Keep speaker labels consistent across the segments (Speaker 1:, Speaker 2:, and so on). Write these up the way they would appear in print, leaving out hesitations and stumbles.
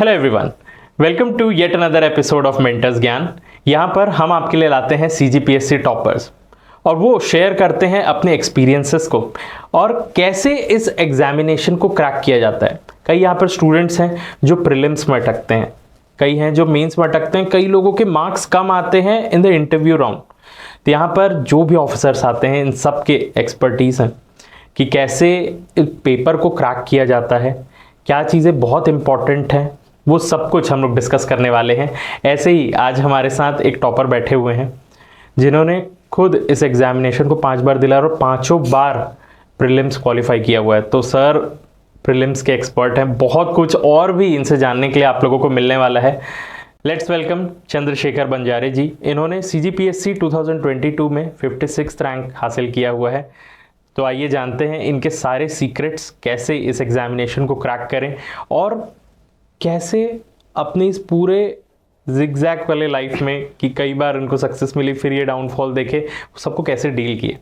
Speaker 1: Hello everyone, welcome to yet another episode of Mentors Gyan. यहाँ पर हम आपके लिए लाते हैं सीजीपीएससी टॉपर्स और वो शेयर करते हैं अपने एक्सपीरियंसेस को और कैसे इस एग्जामिनेशन को क्रैक किया जाता है। कई यहाँ पर स्टूडेंट्स हैं जो प्रीलिम्स में अटकते हैं, कई हैं जो मेंस में अटकते हैं, कई लोगों के मार्क्स कम आते हैं इन द इंटरव्यू राउंड। तो यहाँ पर जो भी ऑफिसर्स आते हैं इन सब के एक्सपर्टीज हैं कि कैसे पेपर को क्रैक किया जाता है, क्या चीज़ें बहुत इंपॉर्टेंट हैं, वो सब कुछ हम लोग डिस्कस करने वाले हैं। ऐसे ही आज हमारे साथ एक टॉपर बैठे हुए हैं जिन्होंने खुद इस एग्जामिनेशन को 5 बार दिला और 5 बार प्रीलिम्स क्वालिफाई किया हुआ है। तो सर प्रीलिम्स के एक्सपर्ट हैं, बहुत कुछ और भी इनसे जानने के लिए आप लोगों को मिलने वाला है। लेट्स वेलकम चंद्रशेखर बंजारे जी। इन्होंने सीजीपीएससी 2022 में 56th रैंक हासिल किया हुआ है। तो आइए जानते हैं इनके सारे सीक्रेट्स, कैसे इस एग्जामिनेशन को क्रैक करें और कैसे अपनी इस पूरे जिगजैग वाले लाइफ में कि कई बार इनको सक्सेस मिली फिर ये डाउनफॉल देखे, सबको कैसे डील किए।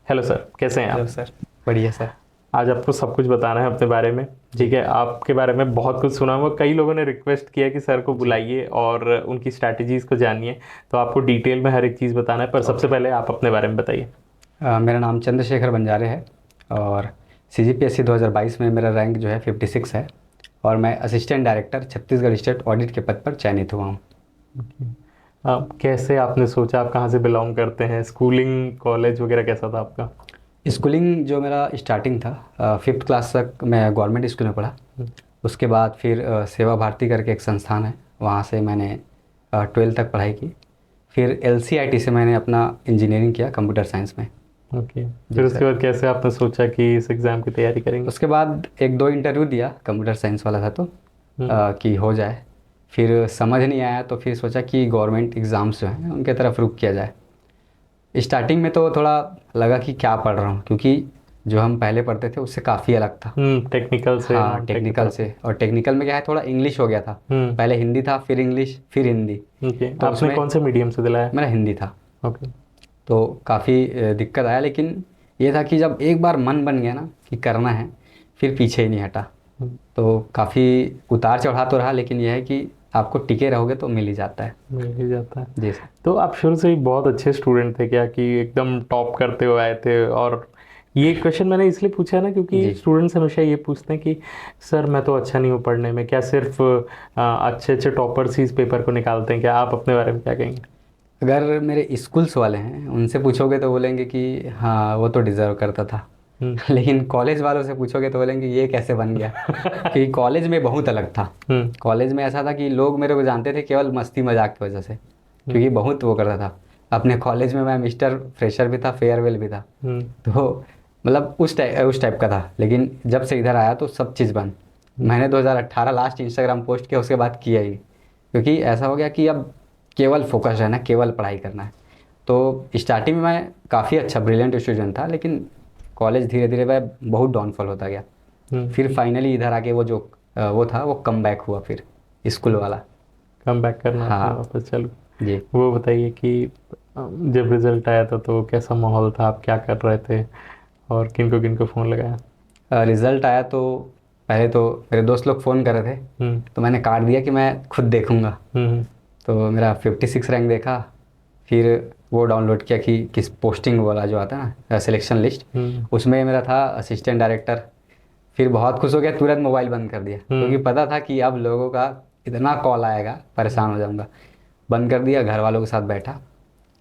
Speaker 1: हेलो सर, कैसे हैं आप?
Speaker 2: हेलो सर, बढ़िया सर।
Speaker 1: आज आपको सब कुछ बताना है अपने बारे में, ठीक है? आपके बारे में बहुत कुछ सुना हुआ, कई लोगों ने रिक्वेस्ट किया कि सर को बुलाइए और उनकी स्ट्रैटेजीज़ को जानिए, तो आपको डिटेल में हर एक चीज़ बताना है। पर सबसे पहले आप अपने बारे में बताइए।
Speaker 2: मेरा नाम चंद्रशेखर बंजारे है और सीजीपीएससी 2022 में मेरा रैंक जो है 56 है और मैं assistant director Chhattisgarh state audit के पद पर चयनित हुआ हूँ।
Speaker 1: कैसे आपने सोचा, आप कहाँ से बिलोंग करते हैं, स्कूलिंग कॉलेज वगैरह कैसा था आपका?
Speaker 2: स्कूलिंग जो मेरा स्टार्टिंग था 5th क्लास तक मैं गवर्नमेंट स्कूल में पढ़ा। उसके बाद फिर सेवा भारती करके एक संस्थान है, वहाँ से मैंने 12th तक पढ़ाई की। फिर LCIT से मैंने अपना इंजीनियरिंग किया कंप्यूटर साइंस में।
Speaker 1: ओके, फिर उसके बाद कैसे आपने सोचा कि इस एग्ज़ाम की तैयारी करेंगे?
Speaker 2: उसके बाद 1-2 इंटरव्यू दिया, कंप्यूटर साइंस वाला था तो कि हो जाए। फिर समझ नहीं आया तो फिर सोचा कि गवर्नमेंट एग्ज़ाम्स जो हैं उनके तरफ रुख किया जाए। स्टार्टिंग में तो थोड़ा लगा कि क्या पढ़ रहा हूँ, क्योंकि जो हम पहले पढ़ते थे उससे काफ़ी अलग था।
Speaker 1: टेक्निकल से।
Speaker 2: हाँ, टेक्निकल से। और टेक्निकल में क्या है, थोड़ा इंग्लिश हो गया था। पहले हिंदी था, फिर इंग्लिश, फिर हिंदी।
Speaker 1: ओके, तो आपने कौन से मीडियम से दिलाया?
Speaker 2: मेरा हिंदी था।
Speaker 1: ओके,
Speaker 2: तो काफ़ी दिक्कत आया, लेकिन ये था कि जब एक बार मन बन गया ना कि करना है, फिर पीछे ही नहीं हटा। तो काफ़ी उतार चढ़ाव तो रहा, लेकिन यह है कि आपको टिके रहोगे तो मिल ही जाता है।
Speaker 1: मिल ही जाता है
Speaker 2: जी सर।
Speaker 1: तो आप शुरू से ही बहुत अच्छे स्टूडेंट थे क्या, कि एकदम टॉप करते हुए आए थे? और ये क्वेश्चन मैंने इसलिए पूछा ना क्योंकि स्टूडेंट्स हमेशा ये पूछते हैं कि सर मैं तो अच्छा नहीं हूँ पढ़ने में, क्या सिर्फ अच्छे अच्छे टॉपर्स ही इस पेपर को निकालते हैं? क्या आप अपने बारे में क्या कहेंगे?
Speaker 2: अगर मेरे स्कूल्स वाले हैं उनसे पूछोगे तो बोलेंगे कि हाँ वो तो डिज़र्व करता था। लेकिन कॉलेज वालों से पूछोगे तो बोलेंगे ये कैसे बन गया। क्योंकि कॉलेज में बहुत अलग था। कॉलेज में ऐसा था कि लोग मेरे को जानते थे केवल मस्ती मजाक की वजह से, क्योंकि बहुत वो करता था। अपने कॉलेज में मैं मिस्टर फ्रेशर भी था, फेयरवेल भी था। तो मतलब उस टाइप का था। लेकिन जब से इधर आया तो सब चीज़ बंद। मैंने 2018 लास्ट इंस्टाग्राम पोस्ट किया, उसके बाद किया ही, क्योंकि ऐसा हो गया कि अब केवल फोकस रहना, केवल पढ़ाई करना है। तो स्टार्टिंग में मैं काफ़ी अच्छा ब्रिलियंट स्टूडेंट था, लेकिन कॉलेज धीरे धीरे वह बहुत डाउनफॉल होता गया। फिर फाइनली इधर आके वो जो वो था वो कम बैक हुआ, फिर स्कूल वाला
Speaker 1: कम बैक करना।
Speaker 2: हाँ
Speaker 1: वापस चलो
Speaker 2: जी।
Speaker 1: वो बताइए कि जब रिजल्ट आया था तो कैसा माहौल था, आप क्या कर रहे थे और किनको किनको फ़ोन लगाया?
Speaker 2: रिज़ल्ट आया तो पहले तो मेरे दोस्त लोग फ़ोन कर रहे थे, तो मैंने काट दिया कि मैं खुद देखूँगा। तो मेरा 56 रैंक देखा, फिर वो डाउनलोड किया कि किस पोस्टिंग वाला जो आता है ना सिलेक्शन लिस्ट, उसमें मेरा था असिस्टेंट डायरेक्टर। फिर बहुत खुश हो गया, तुरंत मोबाइल बंद कर दिया, क्योंकि पता था कि अब लोगों का इतना कॉल आएगा, परेशान हो जाऊंगा। बंद कर दिया, घर वालों के साथ बैठा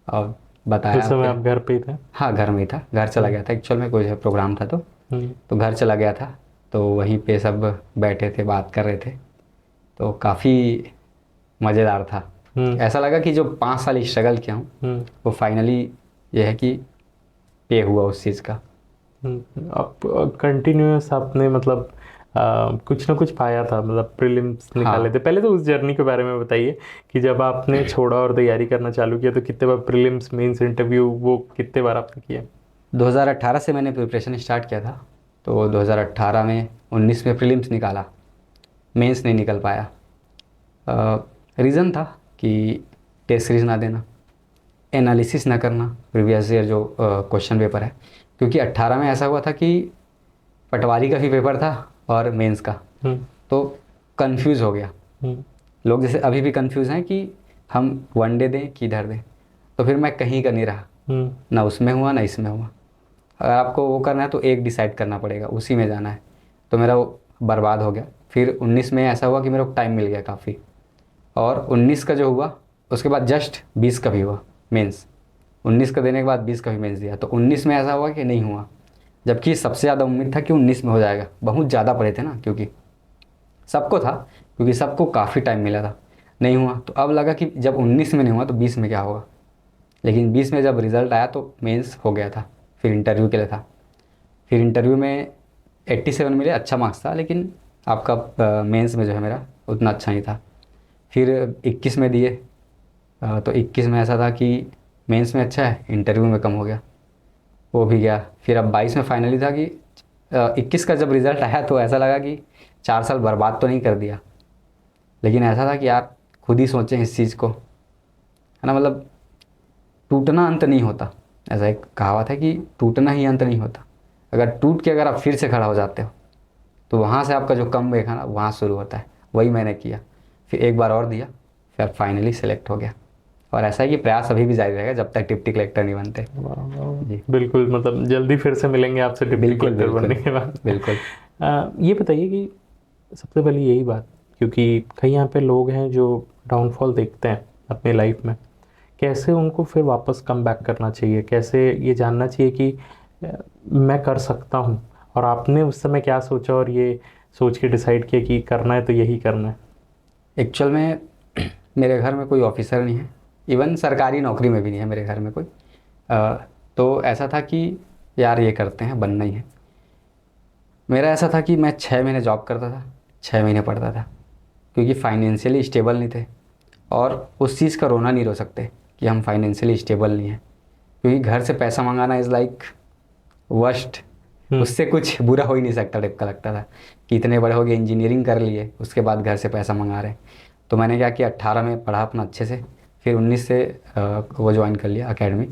Speaker 2: और बताया।
Speaker 1: उस समय आप घर पे ही थे?
Speaker 2: हाँ, घर में ही था। घर चला गया था, एक्चुअल में कोई प्रोग्राम था तो घर चला गया था। तो वहीं पे सब बैठे थे, बात कर रहे थे, तो काफ़ी मज़ेदार था। ऐसा लगा कि जो 5 साल स्ट्रगल किया हूँ वो फाइनली ये है कि पे हुआ उस चीज़ का।
Speaker 1: अब कंटिन्यूस आपने मतलब कुछ ना कुछ पाया था, मतलब प्रीलिम्स निकाले थे। पहले तो उस जर्नी के बारे में बताइए कि जब आपने छोड़ा और तैयारी करना चालू किया तो कितने बार प्रीलिम्स, मेंस, इंटरव्यू, वो कितने बार आपने किया?
Speaker 2: 2018 से मैंने प्रिपरेशन स्टार्ट किया था, तो 2018 में 19 में प्रीलिम्स निकाला, मेंस नहीं निकल पाया। रीज़न था कि टेस्ट सीरीज ना देना, एनालिसिस ना करना प्रीवियस ईयर जो क्वेश्चन पेपर है, क्योंकि 18 में ऐसा हुआ था कि पटवारी का भी पेपर था और मेंस का, तो कंफ्यूज हो गया। लोग जैसे अभी भी कंफ्यूज हैं कि हम वनडे दें कि इधर दें, तो फिर मैं कहीं का नहीं रहा, ना उसमें हुआ ना इसमें हुआ। अगर आपको वो करना है तो एक डिसाइड करना पड़ेगा, उसी में जाना है। तो मेरा वो बर्बाद हो गया। फिर 19 में ऐसा हुआ कि मेरे को टाइम मिल गया काफ़ी, और 19 का जो हुआ उसके बाद जस्ट 20 का भी हुआ मेंस। 19 का देने के बाद 20 का भी मेंस दिया, तो 19 में ऐसा हुआ कि नहीं हुआ, जबकि सबसे ज़्यादा उम्मीद था कि 19 में हो जाएगा। बहुत ज़्यादा पढ़े थे ना, क्योंकि सबको था, क्योंकि सबको काफ़ी टाइम मिला था। नहीं हुआ, तो अब लगा कि जब 19 में नहीं हुआ तो 20 में क्या होगा। लेकिन 20 में जब रिज़ल्ट आया तो मेंस हो गया था, फिर इंटरव्यू के लिए था। फिर इंटरव्यू में 87 मिले, अच्छा मार्क्स था, लेकिन आपका मेंस में जो है मेरा उतना अच्छा नहीं था। फिर 21 में दिए, तो 21 में ऐसा था कि मेंस में अच्छा है, इंटरव्यू में कम हो गया, वो भी गया। फिर अब 22 में फाइनली था कि 21 का जब रिज़ल्ट आया तो ऐसा लगा कि 4 साल बर्बाद तो नहीं कर दिया। लेकिन ऐसा था कि यार खुद ही सोचें इस चीज़ को, है ना, मतलब टूटना अंत नहीं होता। ऐसा एक कहावत है कि टूटना ही अंत नहीं होता। अगर टूट के अगर आप फिर से खड़ा हो जाते हो तो वहाँ से आपका जो कमबैक है ना, वहाँ शुरू होता है। वही मैंने किया, फिर एक बार और दिया, फिर फाइनली सेलेक्ट हो गया। और ऐसा है कि प्रयास अभी भी जारी रहेगा जब तक डिप्टी कलेक्टर नहीं बनते। जी
Speaker 1: बिल्कुल, मतलब जल्दी फिर से मिलेंगे आपसे डिप्टी कलेक्टर बनने के बाद।
Speaker 2: बिल्कुल।
Speaker 1: ये बताइए कि सबसे पहले यही बात, क्योंकि कई यहाँ पे लोग हैं जो डाउनफॉल देखते हैं अपने लाइफ में, कैसे उनको फिर वापस कम बैक करना चाहिए, कैसे ये जानना चाहिए कि मैं कर सकता हूँ, और आपने उस समय क्या सोचा और ये सोच के डिसाइड किया कि करना है तो यही करना है?
Speaker 2: एक्चुअल में मेरे घर में कोई ऑफिसर नहीं है, इवन सरकारी नौकरी में भी नहीं है मेरे घर में कोई। तो ऐसा था कि यार ये करते हैं, बनना ही है। मेरा ऐसा था कि मैं 6 महीने जॉब करता था, 6 महीने पढ़ता था, क्योंकि फाइनेंशियली स्टेबल नहीं थे। और उस चीज़ का रोना नहीं रो सकते कि हम फाइनेंशियली स्टेबल नहीं हैं, क्योंकि घर से पैसा मंगाना इज़ लाइक वर्स्ट। उससे कुछ बुरा हो ही नहीं सकता टाइप का लगता था कि इतने बड़े हो गए, इंजीनियरिंग कर लिए, उसके बाद घर से पैसा मंगा रहे हैं। तो मैंने क्या किया, 18 में पढ़ा अपना अच्छे से, फिर 19 से वो ज्वाइन कर लिया एकेडमी।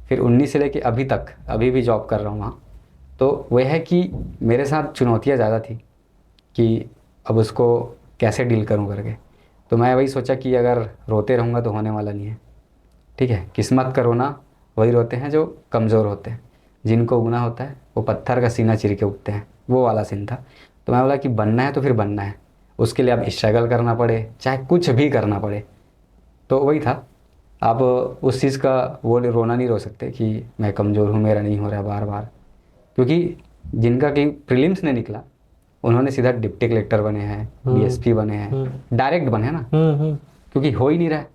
Speaker 2: फिर 19 से लेके अभी तक अभी भी जॉब कर रहा हूँ वहाँ। तो वह है कि मेरे साथ चुनौतियाँ ज़्यादा थी कि अब उसको कैसे डील करूँ करके। तो मैं वही सोचा कि अगर रोते रहूँगा तो होने वाला नहीं है, ठीक है। किस्मत का रोना वही रोते हैं जो कमज़ोर होते हैं, जिनको उगना होता है वो पत्थर का सीना चीर के उगते हैं, वो वाला सीन था। तो मैं बोला कि बनना है तो फिर बनना है, उसके लिए अब स्ट्रगल करना पड़े, चाहे कुछ भी करना पड़े। तो वही था। आप उस चीज़ का वो रोना नहीं रो सकते कि मैं कमज़ोर हूँ, मेरा नहीं हो रहा बार बार, क्योंकि जिनका कि प्रीलिम्स नहीं निकला उन्होंने सीधा डिप्टी कलेक्टर बने हैं, डीएसपी बने हैं, डायरेक्ट बने हैं ना, क्योंकि हो ही नहीं रहा है।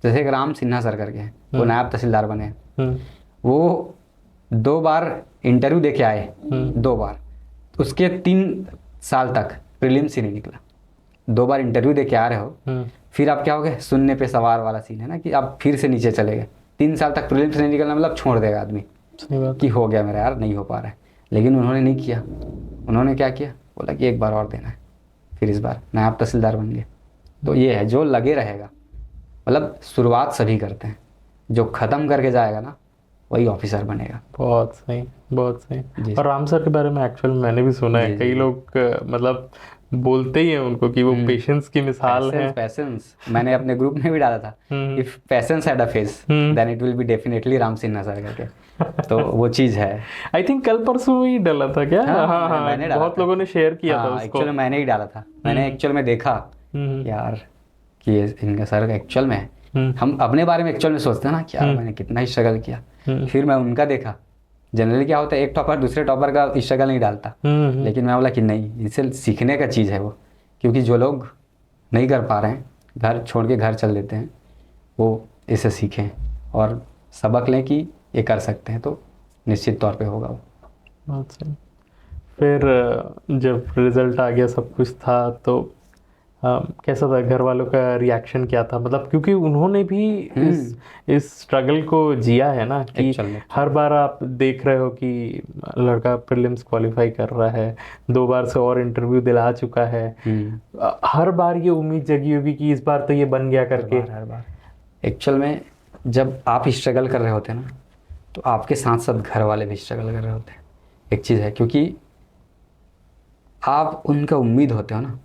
Speaker 2: जैसे एक राम सिन्हा सर करके हैं, वो नायब तहसीलदार बने हैं, वो 2 बार इंटरव्यू दे के आए, 2 बार, उसके 3 साल तक प्रीलिम्स ही नहीं निकला। 2 बार इंटरव्यू दे के आ रहे हो, फिर आप क्या हो गए, सुनने पे सवार वाला सीन है ना, कि आप फिर से नीचे चले गए। 3 साल तक प्रीलिम्स नहीं निकलना मतलब छोड़ देगा आदमी कि हो गया मेरा, यार नहीं हो पा रहा है। लेकिन उन्होंने नहीं किया। उन्होंने क्या किया, बोला कि एक बार और देना है, फिर इस बार नायब तहसीलदार बन गए। तो ये है, जो लगे रहेगा, मतलब शुरुआत सभी करते हैं, जो ख़त्म करके जाएगा ना वही ऑफिसर बनेगा।
Speaker 1: बहुत सही, बहुत सही। और राम सर के बारे में एक्चुअल मैंने भी सुना है, कई लोग मतलब बोलते ही हैं उनको कि वो पेशेंस की मिसाल है।
Speaker 2: पैसेंस मैंने अपने ग्रुप में भी डाला था, if patience had a face then it will be definitely Ram Sinha sir करके। तो वो चीज़ है।
Speaker 1: आई थिंक कल परसों ही डाला था क्या? हाँ,
Speaker 2: मैंने डाला
Speaker 1: बहुत लोगों ने शेयर किया था उसको।
Speaker 2: एक्चुअल में मैंने ही डाला था। मैंने एक्चुअल में देखा यार कि इनका सर एक्चुअल में है। हम अपने बारे में एक्चुअल में सोचते हैं ना कि यार मैंने कितना ही स्ट्रगल किया, फिर मैं उनका देखा। जनरली क्या होता है, एक टॉपर दूसरे टॉपर का स्ट्रगल नहीं डालता, लेकिन मैं बोला कि नहीं, इससे सीखने का चीज़ है वो। क्योंकि जो लोग नहीं कर पा रहे हैं, घर छोड़ के घर चल देते हैं, वो इसे सीखें और सबक लें कि ये कर सकते हैं, तो निश्चित तौर पे होगा वो।
Speaker 1: बहुत सही। फिर जब रिजल्ट आ गया, सब कुछ था, तो कैसा था, घर वालों का रिएक्शन क्या था? मतलब क्योंकि उन्होंने भी इस स्ट्रगल को जिया है ना, कि हर बार आप देख रहे हो कि लड़का प्रीलिम्स क्वालिफाई कर रहा है, 2 बार से और इंटरव्यू दिला चुका है, हर बार ये उम्मीद जगी होगी कि इस बार तो ये बन गया करके।
Speaker 2: हर बार एक्चुअल में जब आप स्ट्रगल कर रहे होते हैं ना, तो आपके साथ साथ घर वाले भी स्ट्रगल कर रहे होते हैं। एक चीज़ है, क्योंकि आप उनका उम्मीद होते हो ना।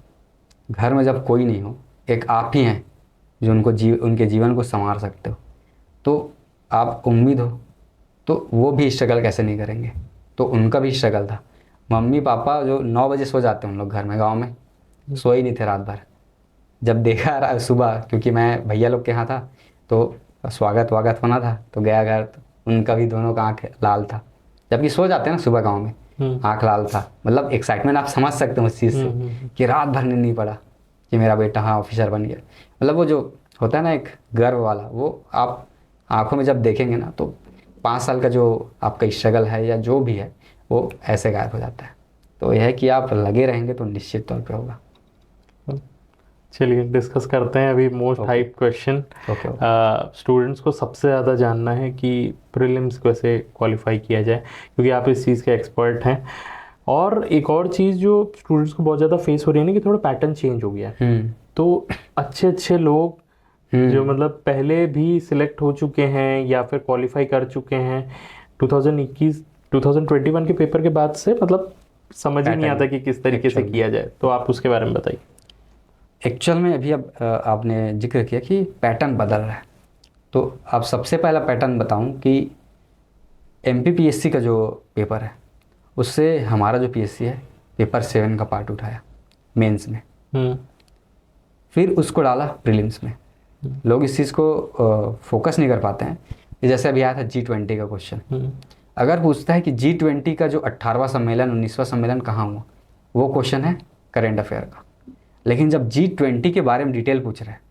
Speaker 2: घर में जब कोई नहीं हो एक आप ही हैं जो उनके जीवन को संवार सकते हो। तो आप उम्मीद हो तो वो भी स्ट्रगल कैसे नहीं करेंगे। तो उनका भी स्ट्रगल था। मम्मी पापा जो 9 बजे सो जाते हैं उन लोग घर में, गाँव में सो ही नहीं थे रात भर। जब देखा सुबह, क्योंकि मैं भैया लोग के यहाँ था तो स्वागत वागत होना था, तो गया घर, तो उनका भी दोनों का आँख लाल था। जबकि सो जाते हैं ना सुबह गाँव में, आँख लाल था। मतलब एक्साइटमेंट आप समझ सकते हो उस चीज़ से कि रात भर नींद नहीं पड़ा कि मेरा बेटा हाँ ऑफिसर बन गया। मतलब वो जो होता है ना एक गर्व वाला, वो आप आंखों में जब देखेंगे ना तो 5 साल का जो आपका स्ट्रगल है या जो भी है वो ऐसे गायब हो जाता है। तो यह है कि आप लगे रहेंगे तो निश्चित तौर पे होगा।
Speaker 1: चलिए डिस्कस करते हैं अभी मोस्ट हाइप क्वेश्चन। स्टूडेंट्स को सबसे ज़्यादा जानना है कि प्रीलिम्स को कैसे क्वालिफाई किया जाए, क्योंकि आप इस चीज़ के एक्सपर्ट हैं। और एक और चीज़ जो स्टूडेंट्स को बहुत ज़्यादा फेस हो रही है ना कि थोड़ा पैटर्न चेंज हो गया है। तो अच्छे अच्छे लोग जो मतलब पहले भी सिलेक्ट हो चुके हैं या फिर क्वालिफाई कर चुके हैं 2021 के पेपर के बाद से, मतलब समझ ही नहीं आता कि किस तरीके से किया जाए। तो आप उसके बारे में बताइए।
Speaker 2: एक्चुअल में अभी अब आपने जिक्र किया कि पैटर्न बदल रहा है, तो अब सबसे पहला पैटर्न बताऊं कि MPPSC का जो पेपर है उससे हमारा जो PSC है पेपर 7 का पार्ट उठाया मेंस में, फिर उसको डाला प्रीलिम्स में। लोग इस चीज़ को फोकस नहीं कर पाते हैं। जैसे अभी आया था G20 का क्वेश्चन, अगर पूछता है कि G20 का जो 18वां सम्मेलन 19वां सम्मेलन कहाँ हुआ, वो क्वेश्चन है करेंट अफेयर का। लेकिन जब G20 के बारे में डिटेल पूछ रहे हैं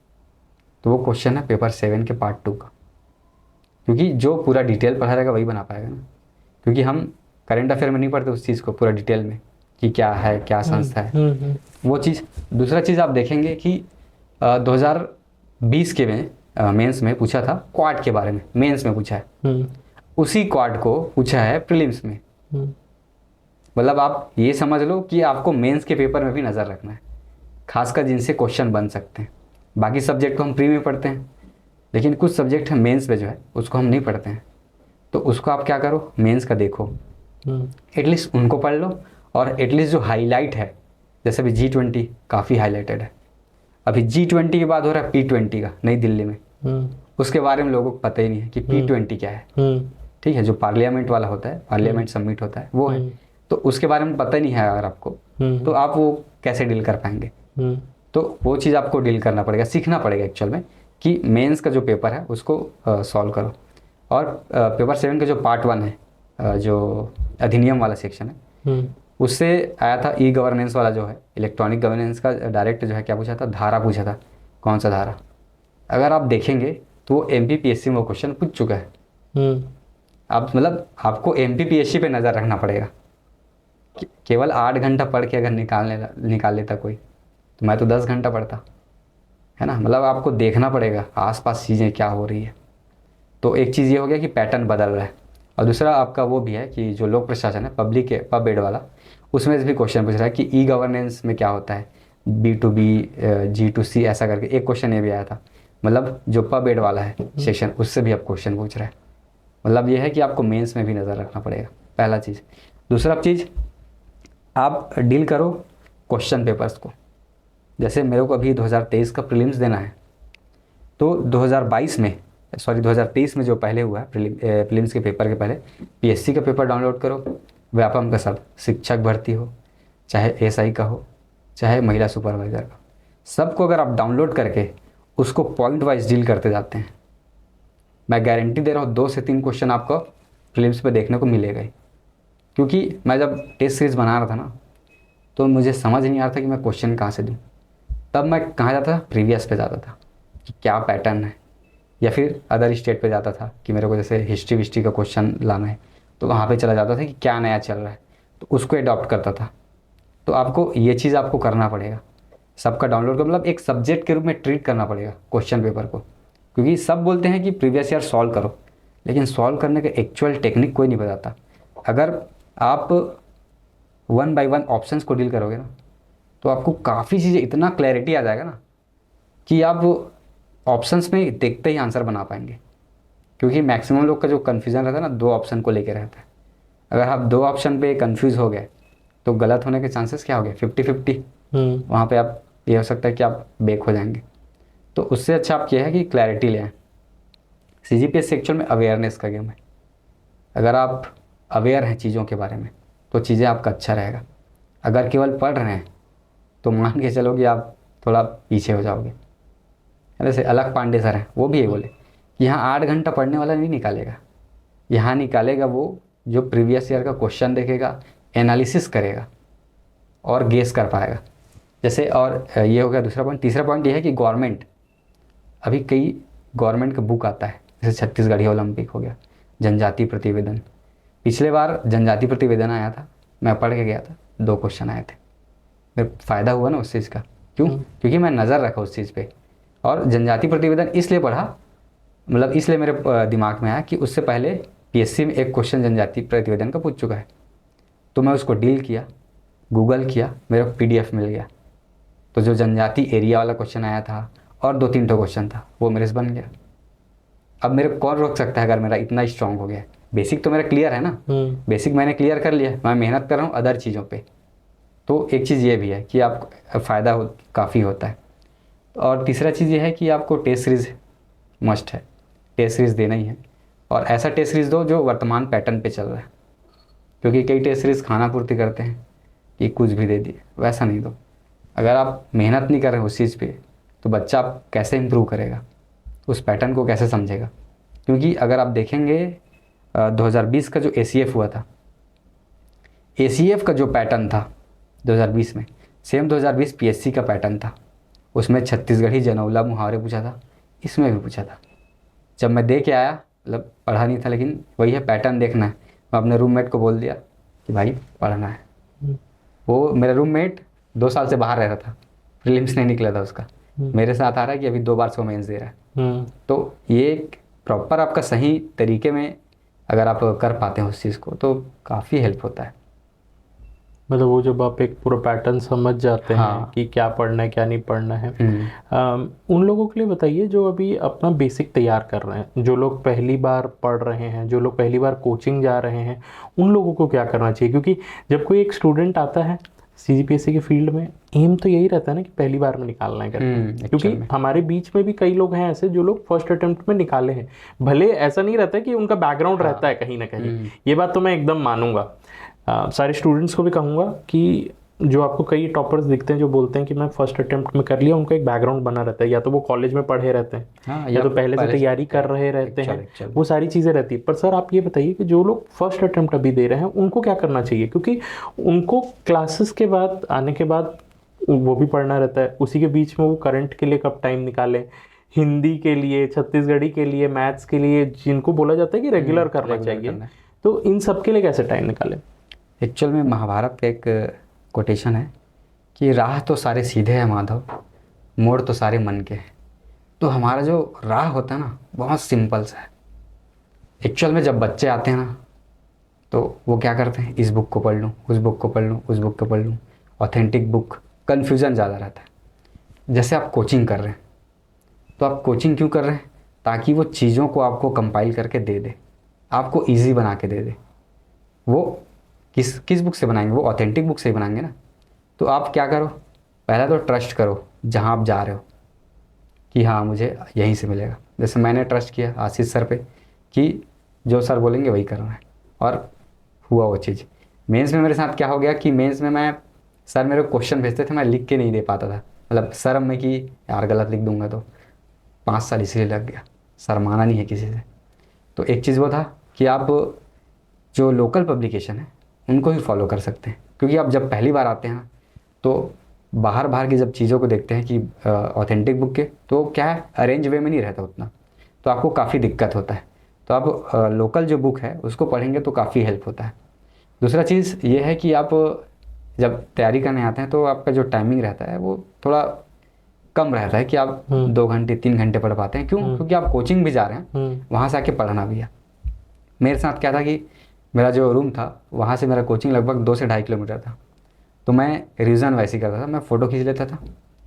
Speaker 2: तो वो क्वेश्चन है पेपर 7 के पार्ट 2 का, क्योंकि जो पूरा डिटेल पढ़ा रहेगा वही बना पाएगा ना। क्योंकि हम करेंट अफेयर में नहीं पढ़ते उस चीज़ को पूरा डिटेल में कि क्या है, क्या संस्था है, वो चीज़। दूसरा चीज़ आप देखेंगे कि 2020 के में मेंस में पूछा था क्वाड के बारे में, मेंस में पूछा है, उसी क्वाड को पूछा है प्रीलिम्स में। मतलब आप ये समझ लो कि आपको मेंस के पेपर में भी नज़र रखना है, खासकर जिनसे क्वेश्चन बन सकते हैं। बाकी सब्जेक्ट को हम प्री में पढ़ते हैं, लेकिन कुछ सब्जेक्ट है मेंस में जो है उसको हम नहीं पढ़ते हैं। तो उसको आप क्या करो, मेंस का देखो, एटलीस्ट उनको पढ़ लो। और एटलीस्ट जो हाईलाइट है, जैसे अभी G20 काफ़ी हाईलाइटेड है, अभी G20 के बाद हो रहा है P20 का नई दिल्ली में, उसके बारे में लोगों को पता ही नहीं है कि P20 क्या है। ठीक है, जो पार्लियामेंट वाला होता है, पार्लियामेंट समिट होता है वो है, तो उसके बारे में पता ही नहीं है अगर आपको, तो आप वो कैसे डील कर पाएंगे। तो वो चीज़ आपको डील करना पड़ेगा, सीखना पड़ेगा एक्चुअल में कि मेंस का जो पेपर है उसको सॉल्व करो। और पेपर 7 का जो पार्ट 1 है, जो अधिनियम वाला सेक्शन है, उससे आया था ई गवर्नेंस वाला जो है, इलेक्ट्रॉनिक गवर्नेंस का डायरेक्ट जो है क्या पूछा था, धारा पूछा था, कौन सा धारा। अगर आप देखेंगे तो वो MPPSC में वो क्वेश्चन पूछ चुका है। आप मतलब आपको MPPSC पे नज़र रखना पड़ेगा। केवल 8 घंटा पढ़ के अगर निकाल लेता कोई, तो मैं तो 10 घंटा पढ़ता, है ना। मतलब आपको देखना पड़ेगा आसपास चीज़ें क्या हो रही है। तो एक चीज़ ये हो गया कि पैटर्न बदल रहा है। और दूसरा आपका वो भी है कि जो लोक प्रशासन है, पब्लिक है, पब एड वाला, उसमें भी क्वेश्चन पूछ रहा है कि ई गवर्नेंस में क्या होता है, B2B G2C ऐसा करके एक क्वेश्चन ये भी आया था। मतलब जो पब एड वाला है सेक्शन, उससे भी आप क्वेश्चन पूछ रहे हैं। मतलब ये है कि आपको मेंस में भी नज़र रखना पड़ेगा, पहला चीज़। दूसरा चीज़, आप डील करो क्वेश्चन पेपर्स को। जैसे मेरे को अभी 2023 का प्रीलिम्स देना है, तो 2023 में जो पहले हुआ है प्रीलिम्स के पेपर के पहले PSC का पेपर डाउनलोड करो, व्यापम का सब, शिक्षक भर्ती हो, चाहे SI का हो, चाहे महिला सुपरवाइज़र का, सबको अगर आप डाउनलोड करके उसको पॉइंट वाइज डील करते जाते हैं, मैं गारंटी दे रहा हूँ 2 से 3 क्वेश्चन आपको प्रीलिम्स पे देखने को मिलेगा ही। क्योंकि मैं जब टेस्ट सीरीज बना रहा था ना, तो मुझे समझ नहीं आ रहा था कि मैं क्वेश्चन कहाँ से दूँ। तब मैं कहाँ जाता था, प्रीवियस पे जाता था कि क्या पैटर्न है, या फिर अदर स्टेट पे जाता था कि मेरे को जैसे हिस्ट्री विस्ट्री का क्वेश्चन लाना है, तो वहाँ पे चला जाता था कि क्या नया चल रहा है, तो उसको अडॉप्ट करता था। तो आपको ये चीज़ आपको करना पड़ेगा, सबका डाउनलोड कर, मतलब एक सब्जेक्ट के रूप में ट्रीट करना पड़ेगा क्वेश्चन पेपर को। क्योंकि सब बोलते हैं कि प्रीवियस ईयर सॉल्व करो, लेकिन सॉल्व करने का एक्चुअल टेक्निक कोई नहीं बताता। अगर आप 1 बाय 1 ऑप्शंस को डील करोगे ना, तो आपको काफ़ी चीज़ें, इतना क्लैरिटी आ जाएगा ना कि आप ऑप्शंस में देखते ही आंसर बना पाएंगे। क्योंकि मैक्सिमम लोग का जो कन्फ्यूज़न रहता है ना, 2 ऑप्शन को लेकर रहता है। अगर आप 2 ऑप्शन पे कंफ्यूज हो गए तो गलत होने के चांसेस क्या हो गए, 50-50। वहाँ पे आप ये हो सकता है कि आप बेक हो जाएंगे। तो उससे अच्छा आप किया है कि क्लैरिटी ले आएँ। CGPSC एक्चुअल में अवेयरनेस का गेम है। अगर आप अवेयर हैं चीज़ों के बारे में तो चीज़ें आपका अच्छा रहेगा। अगर केवल पढ़ रहे हैं तो मान के चलो कि आप थोड़ा पीछे हो जाओगे। जैसे अलग पांडे सर हैं, वो भी ये बोले कि यहाँ 8 घंटा पढ़ने वाला नहीं निकालेगा, यहाँ निकालेगा वो जो प्रीवियस ईयर का क्वेश्चन देखेगा, एनालिसिस करेगा और गेस कर पाएगा। जैसे और ये हो गया दूसरा पॉइंट। तीसरा पॉइंट ये है कि गवर्नमेंट, अभी कई गवर्नमेंट का बुक आता है, जैसे छत्तीसगढ़ी ओलंपिक हो गया, जनजाति प्रतिवेदन। पिछले बार जनजाति प्रतिवेदन आया था, मैं पढ़ के गया था, 2 क्वेश्चन आए थे। मेरे फ़ायदा हुआ ना उस चीज़ का। क्यों? क्योंकि मैं नज़र रखा उस चीज़ पे। और जनजाति प्रतिवेदन इसलिए पढ़ा, मतलब इसलिए मेरे दिमाग में आया कि उससे पहले PSC में एक क्वेश्चन जनजाति प्रतिवेदन का पूछ चुका है, तो मैं उसको डील किया, गूगल किया, मेरा PDF मिल गया। तो जो जनजाति एरिया वाला क्वेश्चन आया था और 2-3 ठो क्वेश्चन था, वो मेरे से बन गया। अब मेरे को कौन रोक सकता है अगर मेरा इतना स्ट्रांग हो गया है? बेसिक तो मेरा क्लियर है ना, बेसिक मैंने क्लियर कर लिया, मैं मेहनत कर रहा हूँ अदर चीज़ों पे। तो एक चीज़ ये भी है कि आपको फ़ायदा काफ़ी होता है। और तीसरा चीज़ ये है कि आपको टेस्ट सीरीज़ मस्ट है, टेस्ट सीरीज़ देना ही है। और ऐसा टेस्ट सीरीज़ दो जो वर्तमान पैटर्न पे चल रहा है, क्योंकि कई टेस्ट सीरीज़ खाना पूर्ति करते हैं कि कुछ भी दे दिए, वैसा नहीं दो। अगर आप मेहनत नहीं कर रहे उस चीज़ पे तो बच्चा आप कैसे इम्प्रूव करेगा, उस पैटर्न को कैसे समझेगा? क्योंकि अगर आप देखेंगे 2020 का जो ACF हुआ था, ACF का जो पैटर्न था 2020 में, सेम 2020 PSC का पैटर्न था। उसमें छत्तीसगढ़ी जनौला मुहावरे पूछा था, इसमें भी पूछा था। जब मैं दे के आया, मतलब पढ़ा नहीं था, लेकिन वही है, पैटर्न देखना है। मैं अपने रूममेट को बोल दिया कि भाई पढ़ना है। वो मेरा रूममेट 2 साल से बाहर रह रहा था, प्रीलिम्स नहीं निकला था उसका, मेरे साथ आ रहा है कि अभी 2 बार सो मेंस दे रहा है। तो ये प्रॉपर आपका सही तरीके में अगर आप कर पाते हैं उस चीज़ को तो काफ़ी हेल्प होता है।
Speaker 1: मतलब वो जब आप एक पूरा पैटर्न समझ जाते हैं
Speaker 2: हाँ।
Speaker 1: कि क्या पढ़ना है क्या नहीं पढ़ना है। उन लोगों के लिए बताइए जो अभी अपना बेसिक तैयार कर रहे हैं, जो लोग पहली बार पढ़ रहे हैं, जो लोग पहली बार कोचिंग जा रहे हैं, उन लोगों को क्या करना चाहिए? क्योंकि जब कोई एक स्टूडेंट आता है CGPSC के फील्ड में, एम तो यही रहता है ना कि पहली बार में निकालना है करके। क्योंकि हमारे बीच में भी कई लोग हैं ऐसे जो लोग फर्स्ट अटेम्प्ट में निकाले हैं। भले ऐसा नहीं रहता है कि उनका बैकग्राउंड रहता है कहीं ना कहीं, ये बात तो मैं एकदम मानूंगा। सारे स्टूडेंट्स को भी कहूँगा कि जो आपको कई टॉपर्स दिखते हैं जो बोलते हैं कि मैं फर्स्ट अटेम्प्ट में कर लिया, उनका एक बैकग्राउंड बना रहता है, या तो वो कॉलेज में पढ़े रहते हैं, या तो पहले से तैयारी कर रहे रहते हैं, वो सारी चीज़ें रहती है। पर सर आप ये बताइए कि जो लोग फर्स्ट अटेम्प्ट अभी दे रहे हैं उनको क्या करना चाहिए? क्योंकि उनको क्लासेस के बाद आने के बाद वो भी पढ़ना रहता है, उसी के बीच में वो करंट के लिए कब टाइम निकालें, हिंदी के लिए, छत्तीसगढ़ी के लिए, मैथ्स के लिए, जिनको बोला जाता है कि रेगुलर करना चाहिए, तो इन सब के लिए कैसे टाइम निकालें?
Speaker 2: एक्चुअल में महाभारत का एक कोटेशन है कि राह तो सारे सीधे हैं माधव, मोड़ तो सारे मन के हैं। तो हमारा जो राह होता है ना बहुत सिंपल सा है। एक्चुअल में जब बच्चे आते हैं ना तो वो क्या करते हैं, इस बुक को पढ़ लूँ, उस बुक को पढ़ लूँ, उस बुक को पढ़ लूँ, ऑथेंटिक बुक, कन्फ्यूज़न ज़्यादा रहता है। जैसे आप कोचिंग कर रहे हैं तो आप कोचिंग क्यों कर रहे हैं? ताकि वो चीज़ों को आपको कंपाइल करके दे दे, आपको ईजी बना के दे दे। वो किस बुक से बनाएंगे? वो ऑथेंटिक बुक से ही बनाएंगे ना। तो आप क्या करो, पहला तो ट्रस्ट करो जहाँ आप जा रहे हो कि हाँ मुझे यहीं से मिलेगा। जैसे मैंने ट्रस्ट किया आशीष सर पे कि जो सर बोलेंगे वही करना है, और हुआ वो चीज़। मेंस में मेरे साथ क्या हो गया कि मेंस में मैं, सर मेरे को क्वेश्चन भेजते थे, मैं लिख के नहीं दे पाता था, मतलब शर्म में कि यार गलत लिख दूंगा। तो 5 साल इसीलिए लग गया, शर्माना नहीं है किसी से। तो एक चीज़ वो था कि आप जो लोकल पब्लिकेशन है उनको ही फॉलो कर सकते हैं, क्योंकि आप जब पहली बार आते हैं तो बाहर की जब चीज़ों को देखते हैं कि ऑथेंटिक बुक के, तो क्या है अरेंज वे में नहीं रहता उतना, तो आपको काफ़ी दिक्कत होता है। तो आप लोकल जो बुक है उसको पढ़ेंगे तो काफ़ी हेल्प होता है। दूसरा चीज़ ये है कि आप जब तैयारी करने आते हैं तो आपका जो टाइमिंग रहता है वो थोड़ा कम रहता है कि आप 2 घंटे 3 घंटे पढ़ पाते हैं। क्यों? क्योंकि आप कोचिंग भी जा रहे हैं, वहाँ से आके पढ़ना भी है। मेरे साथ क्या था कि मेरा जो रूम था वहाँ से मेरा कोचिंग लगभग 2 से 2.5 किलोमीटर था। तो मैं रिवीजन वैसे ही करता था, मैं फ़ोटो खींच लेता था,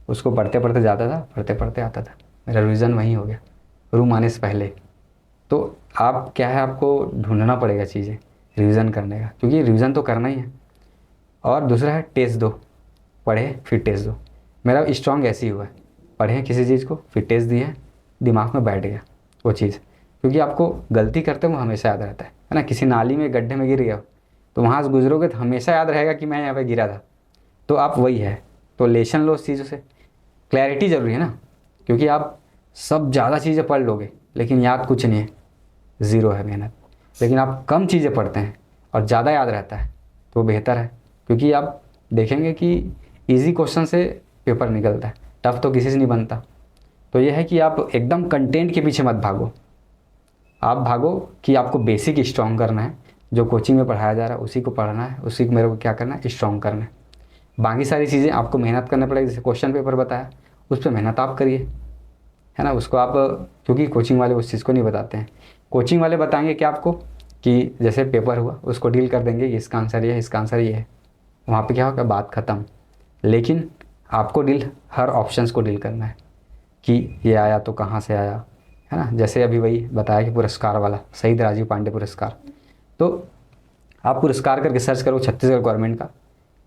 Speaker 2: उसको पढ़ते पढ़ते जाता था, पढ़ते पढ़ते आता था, मेरा रिवीजन वहीं हो गया रूम आने से पहले। तो आप क्या है, आपको ढूंढना पड़ेगा चीज़ें रिवीजन करने का, क्योंकि रिवीजन तो करना ही है। और दूसरा है टेस्ट दो, पढ़े फिर टेस्ट दो। मेरा स्ट्रॉन्ग ऐसे ही हुआ है, पढ़े किसी चीज़ को फिर टेस्ट दिए, दिमाग में बैठ गया वो चीज़। क्योंकि आपको गलती करते हो हमेशा याद रहता है ना। किसी नाली में गड्ढे में गिर गया तो वहाँ से गुजरोगे तो हमेशा याद रहेगा कि मैं यहाँ पे गिरा था। तो आप वही है, तो लेसन लो उस चीज़ों से। क्लैरिटी ज़रूरी है ना, क्योंकि आप सब ज़्यादा चीज़ें पढ़ लोगे लेकिन याद कुछ नहीं है, ज़ीरो है मेहनत। लेकिन आप कम चीज़ें पढ़ते हैं और ज़्यादा याद रहता है तो बेहतर है, क्योंकि आप देखेंगे कि इजी क्वेश्चन से पेपर निकलता है, टफ तो किसी से नहीं बनता। तो ये है कि आप एकदम कंटेंट के पीछे मत भागो, आप भागो कि आपको बेसिक स्ट्रॉन्ग करना है, जो कोचिंग में पढ़ाया जा रहा है उसी को पढ़ना है, उसी को मेरे को क्या करना है, स्ट्रॉन्ग करना है। बाकी सारी चीज़ें आपको मेहनत करना पड़ेगी, जैसे क्वेश्चन पेपर बताया उस पर मेहनत आप करिए, है ना। उसको आप, क्योंकि कोचिंग वाले उस चीज़ को नहीं बताते हैं। कोचिंग वाले बताएंगे कि आपको कि जैसे पेपर हुआ उसको डील कर देंगे, इसका आंसर ये है, इसका आंसर ये है, वहाँ पे क्या होगा, बात ख़त्म। लेकिन आपको डील हर ऑप्शंस को डील करना है कि ये आया तो कहाँ से आया, है ना। जैसे अभी वही बताया कि पुरस्कार वाला, शहीद राजीव पांडे पुरस्कार, तो आप पुरस्कार करके सर्च करो छत्तीसगढ़ गवर्नमेंट का,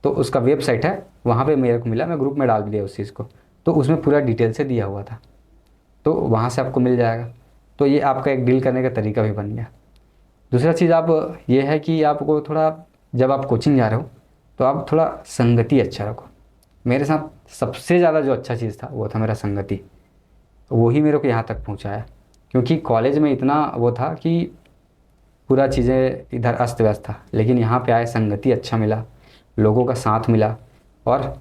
Speaker 2: तो उसका वेबसाइट है, वहाँ पे मेरे को मिला, मैं ग्रुप में डाल भी दिया उस चीज़ को, तो उसमें पूरा डिटेल से दिया हुआ था, तो वहाँ से आपको मिल जाएगा। तो ये आपका एक डील करने का तरीका भी बन गया। दूसरा चीज़ आप ये है कि आपको थोड़ा, जब आप कोचिंग जा रहे हो तो आप थोड़ा संगति अच्छा रखो। मेरे साथ सबसे ज़्यादा जो अच्छा चीज़ था वो था मेरा संगति, वही मेरे को यहाँ तक पहुँचाया। क्योंकि कॉलेज में इतना वो था कि पूरा चीज़ें इधर अस्त व्यस्त था, लेकिन यहाँ पे आए संगति अच्छा मिला, लोगों का साथ मिला, और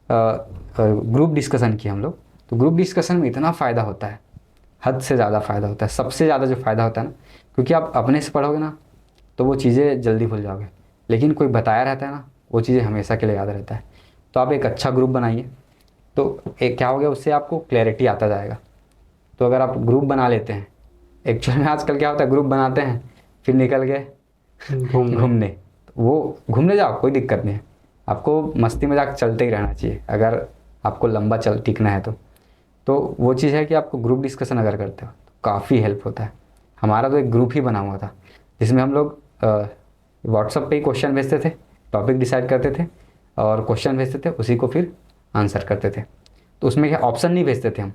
Speaker 2: ग्रुप डिस्कशन किया हम लोग। तो ग्रुप डिस्कशन में इतना फ़ायदा होता है, हद से ज़्यादा फ़ायदा होता है, सबसे ज़्यादा जो फ़ायदा होता है ना, क्योंकि आप अपने से पढ़ोगे ना तो वो चीज़ें जल्दी भूल जाओगे, लेकिन कोई बताया रहता है ना वो चीज़ें हमेशा के लिए याद रहता है। तो आप एक अच्छा ग्रुप बनाइए, तो एक क्या हो गया, उससे आपको क्लैरिटी आता जाएगा। तो अगर आप ग्रुप बना लेते हैं, एक्चुअल में आजकल क्या होता है, ग्रुप बनाते हैं फिर निकल गए घूमने, तो वो घूमने जाओ कोई दिक्कत नहीं है, आपको मस्ती मजाक चलते ही रहना चाहिए अगर आपको लंबा टिकना है तो वो चीज़ है कि आपको ग्रुप डिस्कशन अगर करते हो तो काफ़ी हेल्प होता है। हमारा तो एक ग्रुप ही बना हुआ था जिसमें हम लोग व्हाट्सएप पे ही क्वेश्चन भेजते थे, टॉपिक डिसाइड करते थे और क्वेश्चन भेजते थे, उसी को फिर आंसर करते थे। तो उसमें क्या ऑप्शन नहीं भेजते थे हम,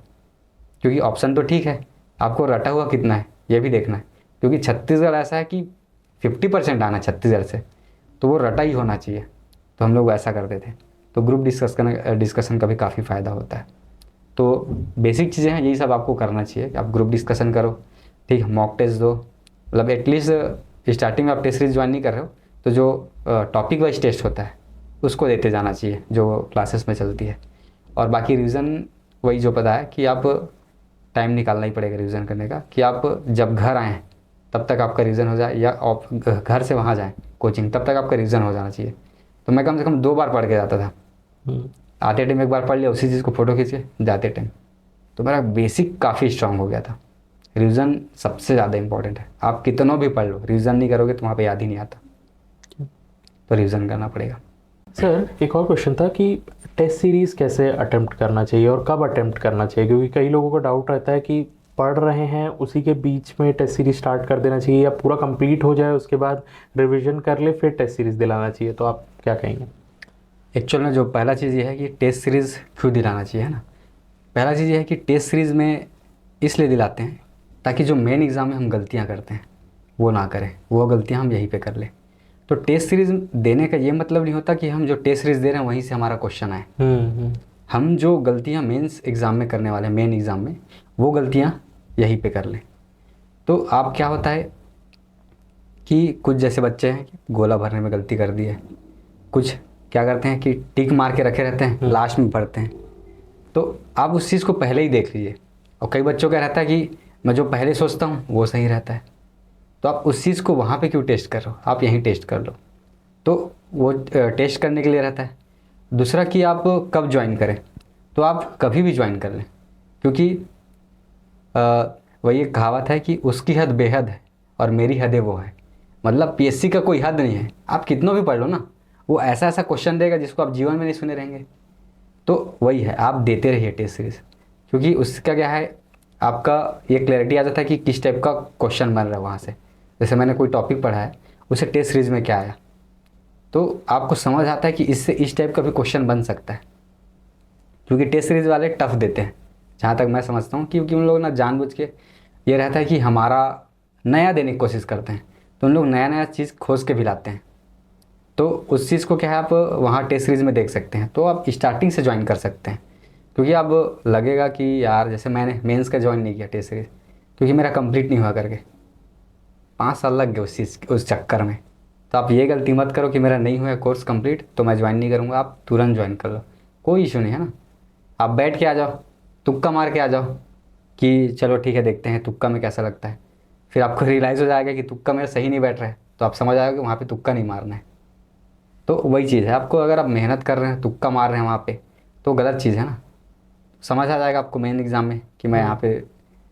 Speaker 2: क्योंकि ऑप्शन तो ठीक है, आपको रटा हुआ कितना है ये भी देखना है, क्योंकि छत्तीसगढ़ ऐसा है कि 50% आना छत्तीसगढ़ से, तो वो रटा ही होना चाहिए। तो हम लोग ऐसा करते थे। तो ग्रुप डिस्कशन का भी काफ़ी फ़ायदा होता है। तो बेसिक चीज़ें हैं, यही सब आपको करना चाहिए कि आप ग्रुप डिस्कशन करो, ठीक है, मॉक टेस्ट दो, मतलब एटलीस्ट स्टार्टिंग में आप टेस्ट सीरीज ज्वाइन नहीं कर रहे हो तो जो टॉपिक वाइज टेस्ट होता है उसको देते जाना चाहिए जो क्लासेस में चलती है। और बाकी रिवीजन वही जो पता है कि आप टाइम निकालना ही पड़ेगा रिवीजन करने का, कि आप जब घर आएँ तब तक आपका रिवीजन हो जाए, या आप घर से वहाँ जाएँ कोचिंग तब तक आपका रिवीजन हो जाना चाहिए। तो मैं कम से कम 2 बार पढ़ के जाता था, आते टाइम एक बार पढ़ लिया, उसी चीज़ को फ़ोटो खींचे जाते टाइम, तो मेरा बेसिक काफ़ी स्ट्रांग हो गया था। रिवीजन सबसे ज़्यादा इंपॉर्टेंट है, आप कितना भी पढ़ लो रिवीजन नहीं करोगे तो वहाँ पे याद ही नहीं आता, तो रिवीजन करना पड़ेगा।
Speaker 1: सर एक और क्वेश्चन था कि टेस्ट सीरीज़ कैसे अटेम्प्ट करना चाहिए और कब अटेम्प्ट करना चाहिए, क्योंकि कई लोगों को डाउट रहता है कि पढ़ रहे हैं उसी के बीच में टेस्ट सीरीज स्टार्ट कर देना चाहिए या पूरा कंप्लीट हो जाए उसके बाद रिवीजन कर ले फिर टेस्ट सीरीज़ दिलाना चाहिए, तो आप क्या कहेंगे?
Speaker 2: एक्चुअल में जो पहला चीज़ ये है कि टेस्ट सीरीज़ क्यों दिलाना चाहिए, है ना। पहला चीज़ ये है कि टेस्ट सीरीज़ में इसलिए दिलाते हैं ताकि जो मेन एग्ज़ाम में हम गलतियाँ करते हैं वो ना करें, वो गलतियाँ हम यहीं पे कर लें। तो टेस्ट सीरीज़ देने का ये मतलब नहीं होता कि हम जो टेस्ट सीरीज़ दे रहे हैं वहीं से हमारा क्वेश्चन आए। हम जो गलतियाँ मेंस एग्ज़ाम में करने वाले हैं, मेन एग्ज़ाम में, वो गलतियाँ यहीं पे कर लें। तो आप क्या होता है कि कुछ जैसे बच्चे हैं कि गोला भरने में गलती कर दी है, कुछ क्या करते हैं कि टिक मार के रखे रहते हैं, लास्ट में भरते हैं। तो आप उस चीज़ को पहले ही देख लीजिए। और कई बच्चों का रहता है कि मैं जो पहले सोचता हूँ वो सही रहता है, तो आप उस चीज़ को वहाँ पे क्यों टेस्ट कर रहे हो, आप यहीं टेस्ट कर लो। तो वो टेस्ट करने के लिए रहता है। दूसरा कि आप कब ज्वाइन करें, तो आप कभी भी ज्वाइन कर लें, क्योंकि वही एक कहावत है कि उसकी हद बेहद है और मेरी हदें वो है। मतलब पीएससी का कोई हद नहीं है, आप कितना भी पढ़ लो ना, वो ऐसा ऐसा क्वेश्चन देगा जिसको आप जीवन में नहीं सुने रहेंगे। तो वही है, आप देते रहिए टेस्ट सीरीज, क्योंकि उसका क्या है, आपका ये क्लैरिटी आ जाता है कि किस टाइप का क्वेश्चन बन रहा है वहाँ से। जैसे मैंने कोई टॉपिक पढ़ा है, उसे टेस्ट सीरीज में क्या आया, तो आपको समझ आता है कि इससे इस टाइप का भी क्वेश्चन बन सकता है। क्योंकि टेस्ट सीरीज़ वाले टफ देते हैं जहाँ तक मैं समझता हूँ, क्योंकि उन लोग ना जानबूझ के ये रहता है कि हमारा नया देने की कोशिश करते हैं, तो उन लोग नया नया चीज़ खोज के भी लाते हैं। तो उस चीज़ को क्या है आप वहाँ टेस्ट सीरीज़ में देख सकते हैं। तो आप स्टार्टिंग से ज्वाइन कर सकते हैं, क्योंकि अब लगेगा कि यार जैसे मैंने मेंस का ज्वाइन नहीं किया टेस्ट सीरीज़, क्योंकि मेरा कंप्लीट नहीं हुआ करके 5 साल लग गए उस चीज़ उस चक्कर में। तो आप ये गलती मत करो कि मेरा नहीं हुआ कोर्स कंप्लीट तो मैं ज्वाइन नहीं करूँगा। आप तुरंत ज्वाइन कर लो, कोई इशू नहीं है ना। आप बैठ के आ जाओ, तुक्का मार के आ जाओ कि चलो ठीक है देखते हैं तुक्का में कैसा लगता है। फिर आपको रियलाइज़ हो जाएगा कि तुक्का मेरा सही नहीं बैठ रहा है, तो आप समझ आएगा कि वहाँ पे तुक्का नहीं मारना है। तो वही चीज़ है, आपको अगर आप मेहनत कर रहे हैं तुक्का मार रहे हैं वहाँ पे, तो गलत चीज़ है ना। समझ आ जाएगा आपको मेन एग्ज़ाम में कि मैं यहाँ पे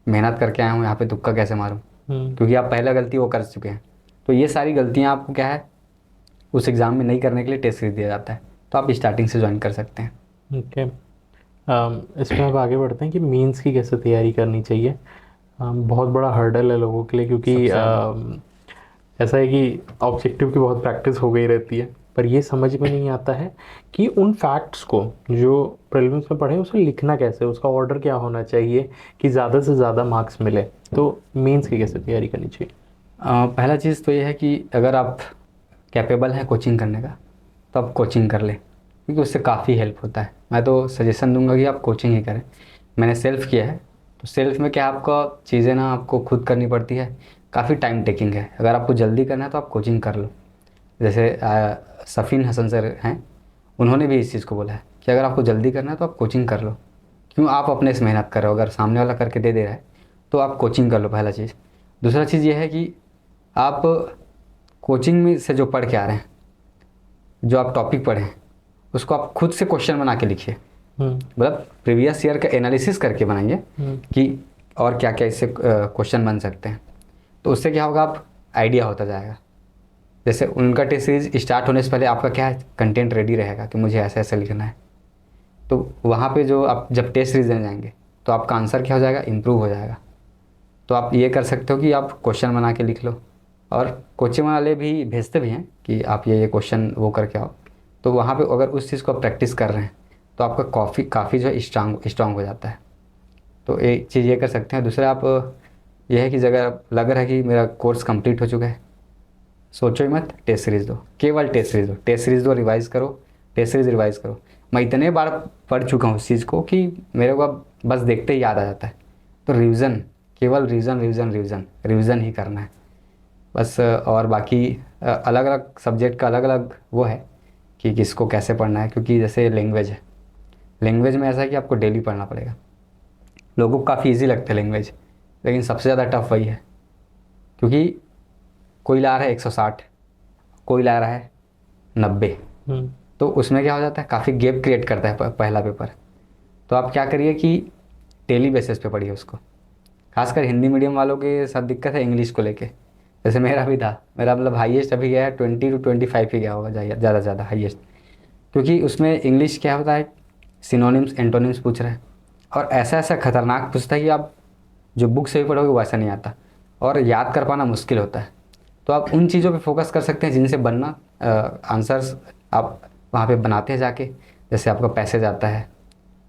Speaker 2: मेहनत करके आया हूँ, यहाँ पे तुक्का कैसे मारूँ, क्योंकि आप पहला गलती वो कर चुके हैं। तो ये सारी गलतियाँ आपको क्या है उस एग्ज़ाम में नहीं करने के लिए टेस्ट सीरीज दिया जाता है। तो आप स्टार्टिंग से ज्वाइन कर सकते हैं।
Speaker 1: ओके, इसमें अब आगे बढ़ते हैं कि मेंस की कैसे तैयारी करनी चाहिए। बहुत बड़ा हर्डल है लोगों के लिए, क्योंकि ऐसा है कि ऑब्जेक्टिव की बहुत प्रैक्टिस हो गई रहती है, पर ये समझ में नहीं आता है कि उन फैक्ट्स को जो प्रीलिम्स में पढ़े उसे लिखना कैसे, उसका ऑर्डर क्या होना चाहिए कि ज़्यादा से ज़्यादा मार्क्स मिले। तो मेंस की कैसे तैयारी करनी चाहिए?
Speaker 2: पहला चीज़ तो ये है कि अगर आप कैपेबल हैं कोचिंग करने का तो आप कोचिंग कर लें, क्योंकि उससे काफ़ी हेल्प होता है। मैं तो सजेशन दूंगा कि आप कोचिंग ही करें। मैंने सेल्फ़ किया है, तो सेल्फ़ में क्या आपका चीज़ें ना आपको खुद करनी पड़ती है, काफ़ी टाइम टेकिंग है। अगर आपको जल्दी करना है तो आप कोचिंग कर लो। जैसे सफ़ीन हसन सर हैं, उन्होंने भी इस चीज़ को बोला है कि अगर आपको जल्दी करना है तो आप कोचिंग कर लो। क्यों, आप अपने से मेहनत कर रहे हो, अगर सामने वाला करके दे रहा है तो आप कोचिंग कर लो, पहला चीज़। दूसरा चीज़ ये है कि आप कोचिंग में से जो पढ़ के आ रहे हैं, जो आप टॉपिक पढ़े हैं, उसको आप खुद से क्वेश्चन बना के लिखिए। मतलब प्रीवियस ईयर का एनालिसिस करके बनाइए कि और क्या क्या इससे क्वेश्चन बन सकते हैं। तो उससे क्या होगा, आप आइडिया होता जाएगा। जैसे उनका टेस्ट सीरीज स्टार्ट होने से पहले आपका क्या है कंटेंट रेडी रहेगा कि मुझे ऐसा ऐसा लिखना है। तो वहाँ पे जो आप जब टेस्ट सीरीज देने जाएंगे तो आपका आंसर क्या हो जाएगा, इम्प्रूव हो जाएगा। तो आप ये कर सकते हो कि आप क्वेश्चन बना के लिख लो, और कोचिंग वाले भी भेजते भी हैं कि आप ये क्वेश्चन वो करके आओ। तो वहाँ पे अगर उस चीज़ को आप प्रैक्टिस कर रहे हैं तो आपका काफ़ी जो है स्ट्रांग हो जाता है। तो एक चीज़ ये कर सकते हैं। दूसरा आप ये है कि अगर लग रहा है कि मेरा कोर्स कंप्लीट हो चुका है, सोचो ही मत, टेस्ट सीरीज़ दो, केवल टेस्ट सीरीज़ दो। टेस्ट सीरीज़ दो, रिवाइज़ करो, टेस्ट सीरीज़ रिवाइज़ करो। मैं इतने बार पढ़ चुका हूँ उस चीज़ को कि मेरे को अब बस देखते ही याद आ जाता है। तो रिवीजन, केवल रिवीजन ही करना है बस। और बाकी अलग अलग सब्जेक्ट का अलग अलग वो है कि किसको कैसे पढ़ना है। क्योंकि जैसे लैंग्वेज है, लैंग्वेज में ऐसा है कि आपको डेली पढ़ना पड़ेगा। लोगों को काफ़ी इजी लगता है लैंग्वेज, लेकिन सबसे ज़्यादा टफ वही है। क्योंकि कोई ला रहा है 160, कोई ला रहा है 90, तो उसमें क्या हो जाता है, काफ़ी गैप क्रिएट करता है पहला पेपर। तो आप क्या करिए कि डेली बेसिस पे पढ़िए उसको। खासकर हिंदी मीडियम वालों के साथ दिक्कत है इंग्लिश को लेके। जैसे मेरा भी था, मेरा मतलब हाईएस्ट अभी गया है 20 to 25 ही गया होगा ज़्यादा से ज़्यादा हाईएस्ट। क्योंकि उसमें इंग्लिश क्या होता है, सिनोनिम्स एंटोनिम्स पूछ रहे हैं, और ऐसा ऐसा खतरनाक पूछता है कि आप जो बुक से भी पढ़ोगे वैसा नहीं आता, और याद कर पाना मुश्किल होता है। तो आप उन चीज़ों पे फोकस कर सकते हैं जिनसे बनना आंसर्स आप वहाँ पे बनाते हैं जाके। जैसे आपका पैसेज आता है,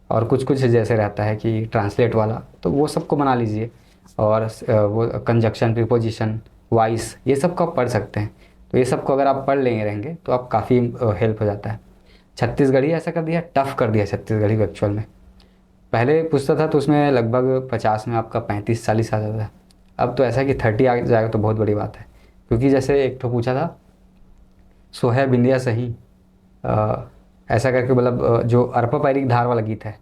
Speaker 2: और कुछ कुछ जैसे रहता है कि ट्रांसलेट वाला, तो वो सबको बना लीजिए। और वो कंजक्शन, प्रीपोजिशन, वॉइस, ये सब को आप पढ़ सकते हैं। तो ये सब को अगर आप पढ़ लेंगे रहेंगे तो आप काफ़ी हेल्प हो जाता है। छत्तीसगढ़ी ऐसा कर दिया, टफ़ कर दिया छत्तीसगढ़ी को एक्चुअल में। पहले पूछता था तो उसमें लगभग 50 में आपका 35-40 आ जाता था। अब तो ऐसा है कि 30 आ जाएगा तो बहुत बड़ी बात है। क्योंकि जैसे एक तो पूछा था सोहे बिंदिया सही, ऐसा करके, मतलब जो अरपा-पैरिक धार वाला गीत है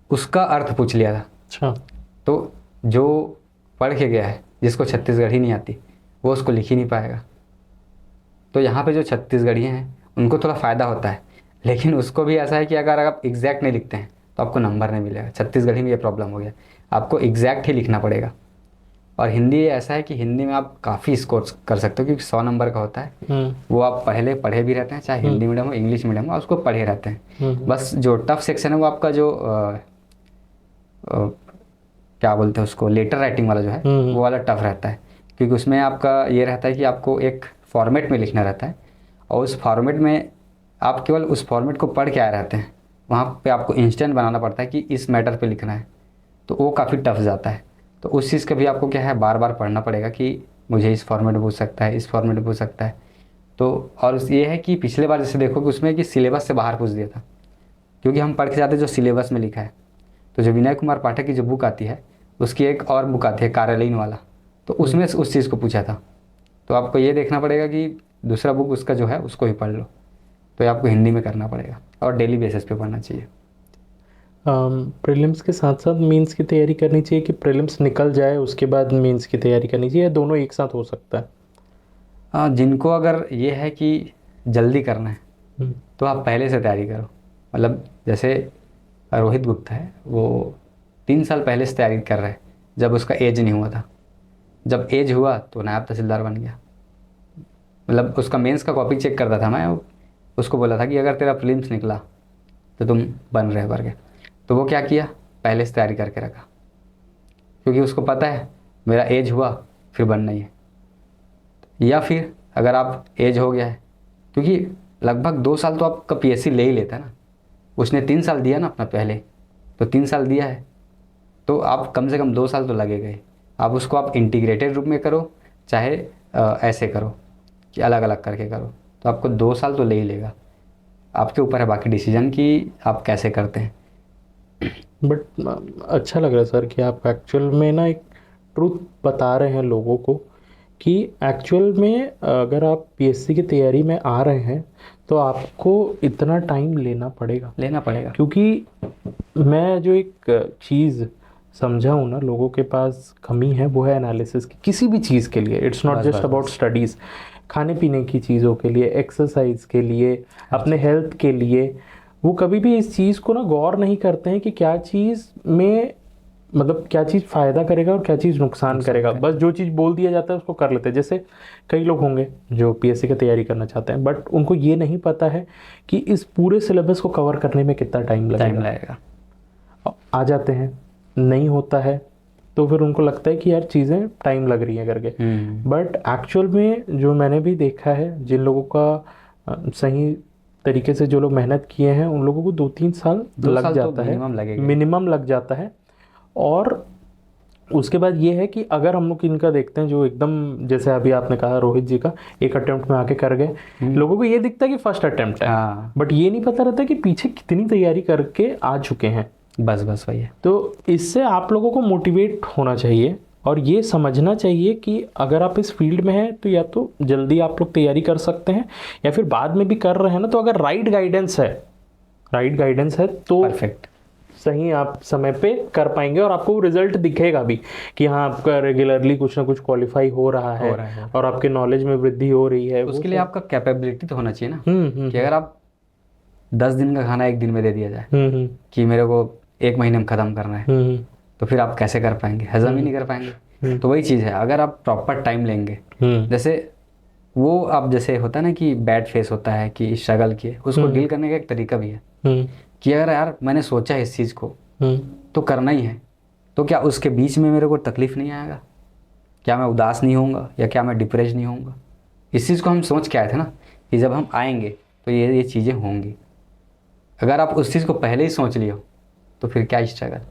Speaker 2: उसका अर्थ पूछ लिया था।
Speaker 1: अच्छा।
Speaker 2: तो जो पढ़ के गया है, जिसको छत्तीसगढ़ी नहीं आती, वो उसको लिख ही नहीं पाएगा। तो यहाँ पे जो छत्तीसगढ़ी हैं उनको थोड़ा फ़ायदा होता है, लेकिन उसको भी ऐसा है कि अगर आप एग्जैक्ट नहीं लिखते हैं तो आपको नंबर नहीं मिलेगा। छत्तीसगढ़ी में ये प्रॉब्लम हो गया, आपको एग्जैक्ट ही लिखना पड़ेगा। और हिंदी ऐसा है कि हिंदी में आप काफ़ी स्कोर कर सकते हो, क्योंकि 100 नंबर का होता है। वो आप पहले पढ़े भी रहते हैं, चाहे हिंदी मीडियम हो इंग्लिश मीडियम हो, उसको पढ़े रहते हैं। बस जो टफ सेक्शन है वो आपका जो क्या बोलते हैं उसको, लेटर राइटिंग वाला जो है वो वाला टफ रहता है। क्योंकि उसमें आपका ये रहता है कि आपको एक फॉर्मेट में लिखना रहता है, और उस फॉर्मेट में आप केवल उस फॉर्मेट को पढ़ के आए रहते हैं, वहाँ पे आपको इंस्टेंट बनाना पड़ता है कि इस मैटर पे लिखना है, तो वो काफ़ी टफ जाता है। तो उस चीज़ का भी आपको क्या है, बार बार पढ़ना पड़ेगा कि मुझे इस फॉर्मेट में पूछ सकता है, इस फॉर्मेट में पूछ सकता है। तो और ये है कि पिछले बार जैसे देखो कि उसमें कि सिलेबस से बाहर पूछ दिया था, क्योंकि हम पढ़ के जाते जो सिलेबस में लिखा है। तो जो विनय कुमार पाठक की जो बुक आती है, उसकी एक और बुक आती है कार्यालयीन वाला, तो उसमें उस चीज़ को पूछा था। तो आपको ये देखना पड़ेगा कि दूसरा बुक उसका जो है उसको ही पढ़ लो। तो ये आपको हिंदी में करना पड़ेगा और डेली बेसिस पे पढ़ना चाहिए।
Speaker 1: प्रीलिम्स के साथ साथ मेंस की तैयारी करनी चाहिए कि प्रीलिम्स निकल जाए उसके बाद मेंस की तैयारी करनी चाहिए, या दोनों एक साथ हो सकता है?
Speaker 2: जिनको अगर ये है कि जल्दी करना है तो आप पहले से तैयारी करो। मतलब जैसे रोहित गुप्ता है, वो 3 साल पहले से तैयारी कर रहा है, जब उसका एज नहीं हुआ था। जब एज हुआ तो नायब तहसीलदार बन गया। मतलब उसका मेंस का कॉपी चेक करता था मैं, उसको बोला था कि अगर तेरा प्रीलिम्स निकला तो तुम बन रहे करके। तो वो क्या किया, पहले से तैयारी करके रखा, क्योंकि उसको पता है मेरा एज हुआ फिर बनना ही है। या फिर अगर आप एज हो गया है, क्योंकि लगभग 2 साल तो आपका पीएससी ले ही लेता है ना, उसने 3 साल दिया ना अपना पहले, तो 3 साल दिया है तो आप कम से कम 2 साल तो लगेगा ही। आप उसको आप इंटीग्रेटेड रूप में करो, चाहे ऐसे करो कि अलग अलग करके करो, तो आपको 2 साल तो ले ही लेगा। आपके ऊपर है बाकी डिसीजन कि आप कैसे करते हैं।
Speaker 1: बट अच्छा लग रहा है सर कि आप एक्चुअल में ना एक ट्रूथ बता रहे हैं लोगों को कि एक्चुअल में अगर आप पीएससी की तैयारी में आ रहे हैं तो आपको इतना टाइम लेना पड़ेगा। क्योंकि मैं जो एक चीज़ समझा हूँ ना, लोगों के पास कमी है वो है एनालिसिस की, किसी भी चीज़ के लिए। It's not just about studies, खाने पीने की चीज़ों के लिए, एक्सरसाइज के लिए, अपने हेल्थ के लिए। वो कभी भी इस चीज़ को ना गौर नहीं करते हैं कि क्या चीज़ में मतलब क्या चीज़ फ़ायदा करेगा और क्या चीज़ नुकसान करेगा। बस जो चीज़ बोल दिया जाता है उसको कर लेते हैं। जैसे कई लोग होंगे जो पीएससी की तैयारी करना चाहते हैं, बट उनको ये नहीं पता है कि इस पूरे सिलेबस को कवर करने में कितना टाइम लगेगा। आ जाते हैं, नहीं होता है, तो फिर उनको लगता है कि यार चीज़ें टाइम लग रही हैं करके। बट एक्चुअल में जो मैंने भी देखा है, जिन लोगों का सही तरीके से जो लोग मेहनत किए हैं उन लोगों को 2-3 साल लग जाता है, मिनिमम लग जाता है। और उसके बाद ये है कि अगर हम लोग इनका देखते हैं जो एकदम जैसे अभी आपने कहा रोहित जी का, एक अटेम्प्ट में आके कर गए, लोगों को ये दिखता है कि फर्स्ट अटेम्प्ट है, बट ये नहीं पता रहता कि पीछे कितनी तैयारी करके आ चुके हैं।
Speaker 2: बस वही है।
Speaker 1: तो इससे आप लोगों को मोटिवेट होना चाहिए और ये समझना चाहिए कि अगर आप इस फील्ड में हैं तो या तो जल्दी आप लोग तैयारी कर सकते हैं, या फिर बाद में भी कर रहे हैं ना, तो अगर राइट गाइडेंस है तो
Speaker 2: परफेक्ट
Speaker 1: सही आप समय पे कर पाएंगे और आपको रिजल्ट दिखेगा भी कि हाँ आपका रेगुलरली कुछ ना कुछ क्वालिफाई हो रहा है और आपके नॉलेज में वृद्धि हो रही है।
Speaker 2: उसके लिए आपका कैपेबिलिटी तो होना चाहिए ना। कि अगर आप 10 दिन का खाना 1 दिन में दे दिया जाए कि मेरे को 1 महीने में ख़त्म करना है, तो फिर आप कैसे कर पाएंगे, हजम ही नहीं कर पाएंगे। तो वही चीज़ है, अगर आप प्रॉपर टाइम लेंगे, जैसे वो आप जैसे होता है ना कि बैड फेस होता है कि स्ट्रगल किए, उसको डील करने का एक तरीका भी है कि अगर यार मैंने सोचा है इस चीज़ को तो करना ही है, तो क्या उसके बीच में मेरे को तकलीफ नहीं आएगा, क्या मैं उदास नहीं होऊंगा, या क्या मैं डिप्रेस नहीं होऊंगा। इस चीज़ को हम सोच के आए थे ना कि जब हम आएंगे तो ये चीज़ें होंगी। अगर आप उस चीज़ को पहले ही सोच लियो तो फिर क्या स्ट्रगल।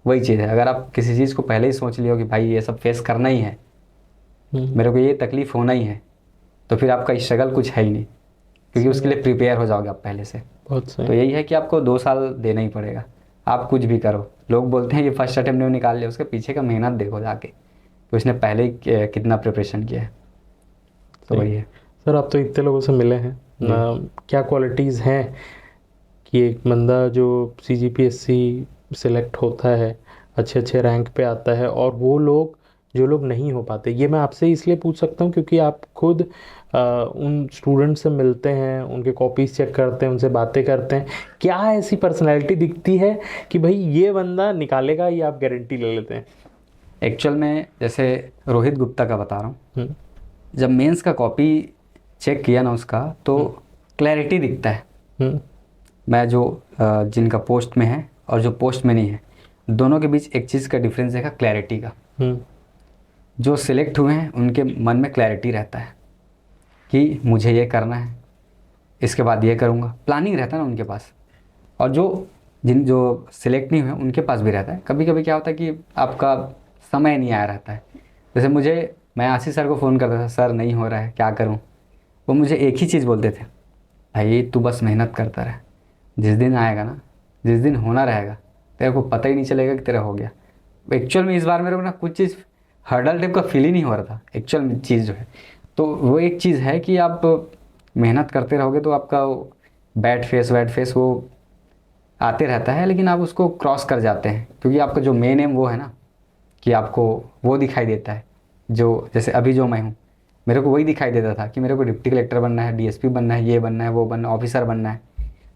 Speaker 2: वही चीज़ है, अगर आप किसी चीज़ को पहले ही सोच लियो कि भाई ये सब फेस करना ही है, मेरे को ये तकलीफ होना ही है, तो फिर आपका स्ट्रगल कुछ है ही नहीं, क्योंकि उसके लिए प्रिपेयर हो जाओगे आप पहले से।
Speaker 1: बहुत सही।
Speaker 2: तो यही है कि आपको 2 साल देना ही पड़ेगा, आप कुछ भी करो। लोग बोलते हैं ये फर्स्ट अटेम्प्ट में निकाल लिया, उसके पीछे का मेहनत देखो जाके कि उसने पहले ही कितना प्रिपरेशन किया है। तो वही है
Speaker 1: सर। आप तो इतने लोगों से मिले हैं, क्या क्वालिटीज़ हैं कि एक बंदा जो CGPSC सिलेक्ट होता है, अच्छे रैंक पे आता है, और वो लोग जो लोग नहीं हो पाते। ये मैं आपसे इसलिए पूछ सकता हूँ क्योंकि आप खुद उन स्टूडेंट से मिलते हैं, उनके कॉपीज चेक करते हैं, उनसे बातें करते हैं। क्या ऐसी पर्सनैलिटी दिखती है कि भाई ये बंदा निकालेगा, ये आप गारंटी ले लेते हैं?
Speaker 2: एक्चुअल में जैसे रोहित गुप्ता का बता रहा हूँ, जब मेंस का कॉपी चेक किया ना उसका, तो क्लैरिटी दिखता है। मैं जो जिनका पोस्ट में है और जो पोस्ट में नहीं है, दोनों के बीच एक चीज़ का डिफरेंस देखा, क्लैरिटी का। जो सिलेक्ट हुए हैं उनके मन में क्लैरिटी रहता है कि मुझे ये करना है, इसके बाद ये करूँगा, प्लानिंग रहता है ना उनके पास। और जो सिलेक्ट नहीं हुए उनके पास भी रहता है। कभी कभी क्या होता है कि आपका समय नहीं आया रहता है। जैसे मैं आशीष सर को फ़ोन करता था, सर नहीं हो रहा है, क्या करूं? वो मुझे एक ही चीज़ बोलते थे, भाई तू बस मेहनत करता रहे, जिस दिन आएगा ना, जिस दिन होना रहेगा, तेरे को पता ही नहीं चलेगा कि तेरा हो गया। एक्चुअल में इस बार मेरे को ना कुछ चीज़ हर्डल टाइप का फील ही नहीं हो रहा था एक्चुअल में चीज़ जो है। तो वो एक चीज़ है कि आप मेहनत करते रहोगे तो आपका बैड फेस वो आते रहता है, लेकिन आप उसको क्रॉस कर जाते हैं, क्योंकि आपका जो मेन एम वो है ना, कि आपको वो दिखाई देता है। जो जैसे अभी जो मैं हूँ, मेरे को वही दिखाई देता था कि मेरे को डिप्टी कलेक्टर बनना है, डीएसपी बनना है, ये बनना है, वो बनना है, ऑफिसर बनना है।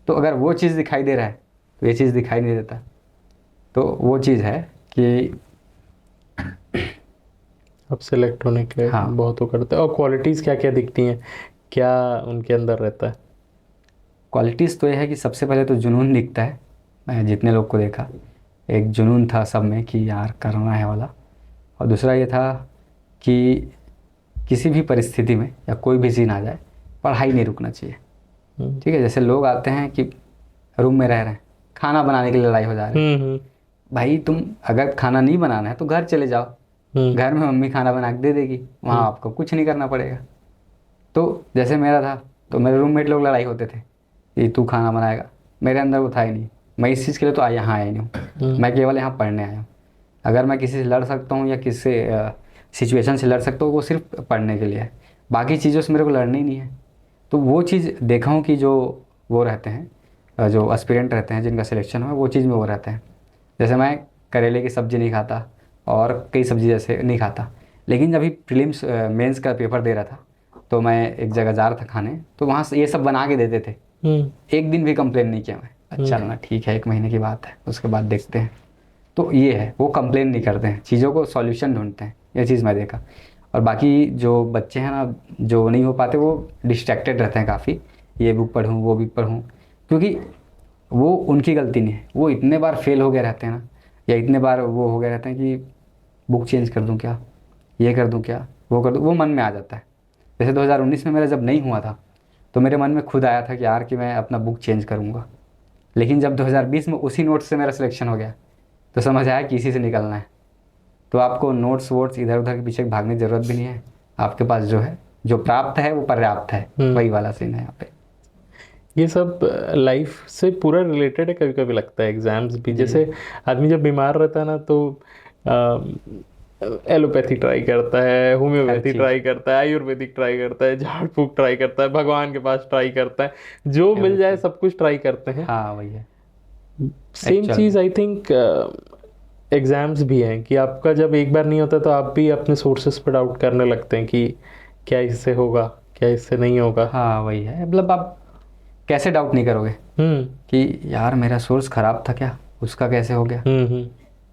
Speaker 2: तो अगर वो चीज़ दिखाई दे रहा है तो ये चीज़ दिखाई नहीं देता। तो वो चीज़ है कि
Speaker 1: अब सेलेक्ट होने के
Speaker 2: हाँ,
Speaker 1: बहुत वो करते हैं। और क्वालिटीज़ क्या क्या दिखती हैं, क्या उनके अंदर रहता है?
Speaker 2: क्वालिटीज़ तो ये है कि सबसे पहले तो जुनून दिखता है। मैं जितने लोग को देखा, एक जुनून था सब में कि यार करना है वाला। और दूसरा ये था कि किसी भी परिस्थिति में या कोई भी सीन आ जाए, पढ़ाई नहीं रुकना चाहिए। ठीक है, जैसे लोग आते हैं कि रूम में रह रहे हैं, खाना बनाने के लिए लड़ाई हो जा रही है। भाई तुम अगर खाना नहीं बनाना है तो घर चले जाओ, घर में मम्मी खाना बना के दे देगी, वहाँ आपको कुछ नहीं करना पड़ेगा। तो जैसे मेरा था, तो मेरे रूममेट लोग लड़ाई होते थे कि तू खाना बनाएगा, मेरे अंदर वो था ही नहीं। मैं इस चीज़ के लिए तो यहाँ आया ही नहीं हूँ, मैं केवल यहाँ पढ़ने आया हूँ। अगर मैं किसी से लड़ सकता हूँ या किसी से सिचुएशन से लड़ सकता हूँ, वो सिर्फ पढ़ने के लिए है, बाकी चीज़ों से मेरे को लड़ना ही नहीं है। तो वो चीज़ देखा हूँ कि जो वो रहते हैं, जो एस्पिरेंट रहते हैं जिनका सिलेक्शन हुआ, वो चीज़ में वो रहते हैं। जैसे मैं करेले की सब्ज़ी नहीं खाता और कई सब्ज़ी जैसे नहीं खाता, लेकिन जब भी प्रीलिम्स मेंस का पेपर दे रहा था तो मैं एक जगह जा रहा था खाने, तो वहाँ से ये सब बना के देते थे। एक दिन भी कंप्लेन नहीं किया मैं, अच्छा ना ठीक है, 1 महीने की बात है, उसके बाद देखते हैं। तो ये है, वो कंप्लेन नहीं करते हैं, चीज़ों को सॉल्यूशन ढूंढते हैं, ये चीज़ मैं देखा। और बाकी जो बच्चे हैं ना, जो नहीं हो पाते, वो डिस्ट्रैक्टेड रहते हैं काफ़ी, ये बुक पढ़ूँ वो बुक पढ़ूँ, क्योंकि वो उनकी गलती नहीं है। वो इतने बार फेल हो गए रहते हैं ना, या इतने बार वो हो गए रहते हैं कि बुक चेंज कर दूँ क्या, ये कर दूँ क्या, वो कर दूँ, वो मन में आ जाता है। जैसे 2019 में मेरा जब नहीं हुआ था, तो मेरे मन में खुद आया था कि यार कि मैं अपना बुक चेंज करूँगा। लेकिन जब 2020 में उसी नोट्स से मेरा सिलेक्शन हो गया, तो समझ आया कि इसी से निकलना है। तो आपको नोट्स वोट्स इधर उधर के पीछे भागने की ज़रूरत भी नहीं है, आपके पास जो है, जो प्राप्त है वो पर्याप्त है, वही वाला सीन है यहाँ पे।
Speaker 1: ये सब लाइफ से पूरा रिलेटेड है। कभी कभी लगता है एग्जाम्स भी, जैसे आदमी जब बीमार रहता है ना, तो एलोपैथी ट्राई करता है, होम्योपैथी ट्राई करता है, आयुर्वेदिक ट्राई करता है, झाड़ फूक ट्राई करता है, भगवान के पास ट्राई करता है, जो मिल जाए सब कुछ ट्राई करते हैं।
Speaker 2: हाँ वही है,
Speaker 1: same cheese I think exams भी हैं, कि आपका जब एक बार नहीं होता तो आप भी अपने सोर्सेस पर डाउट करने लगते हैं कि क्या इससे होगा, क्या इससे नहीं होगा।
Speaker 2: हाँ वही है, मतलब आप कैसे डाउट नहीं करोगे कि यार मेरा सोर्स ख़राब था क्या, उसका कैसे हो गया।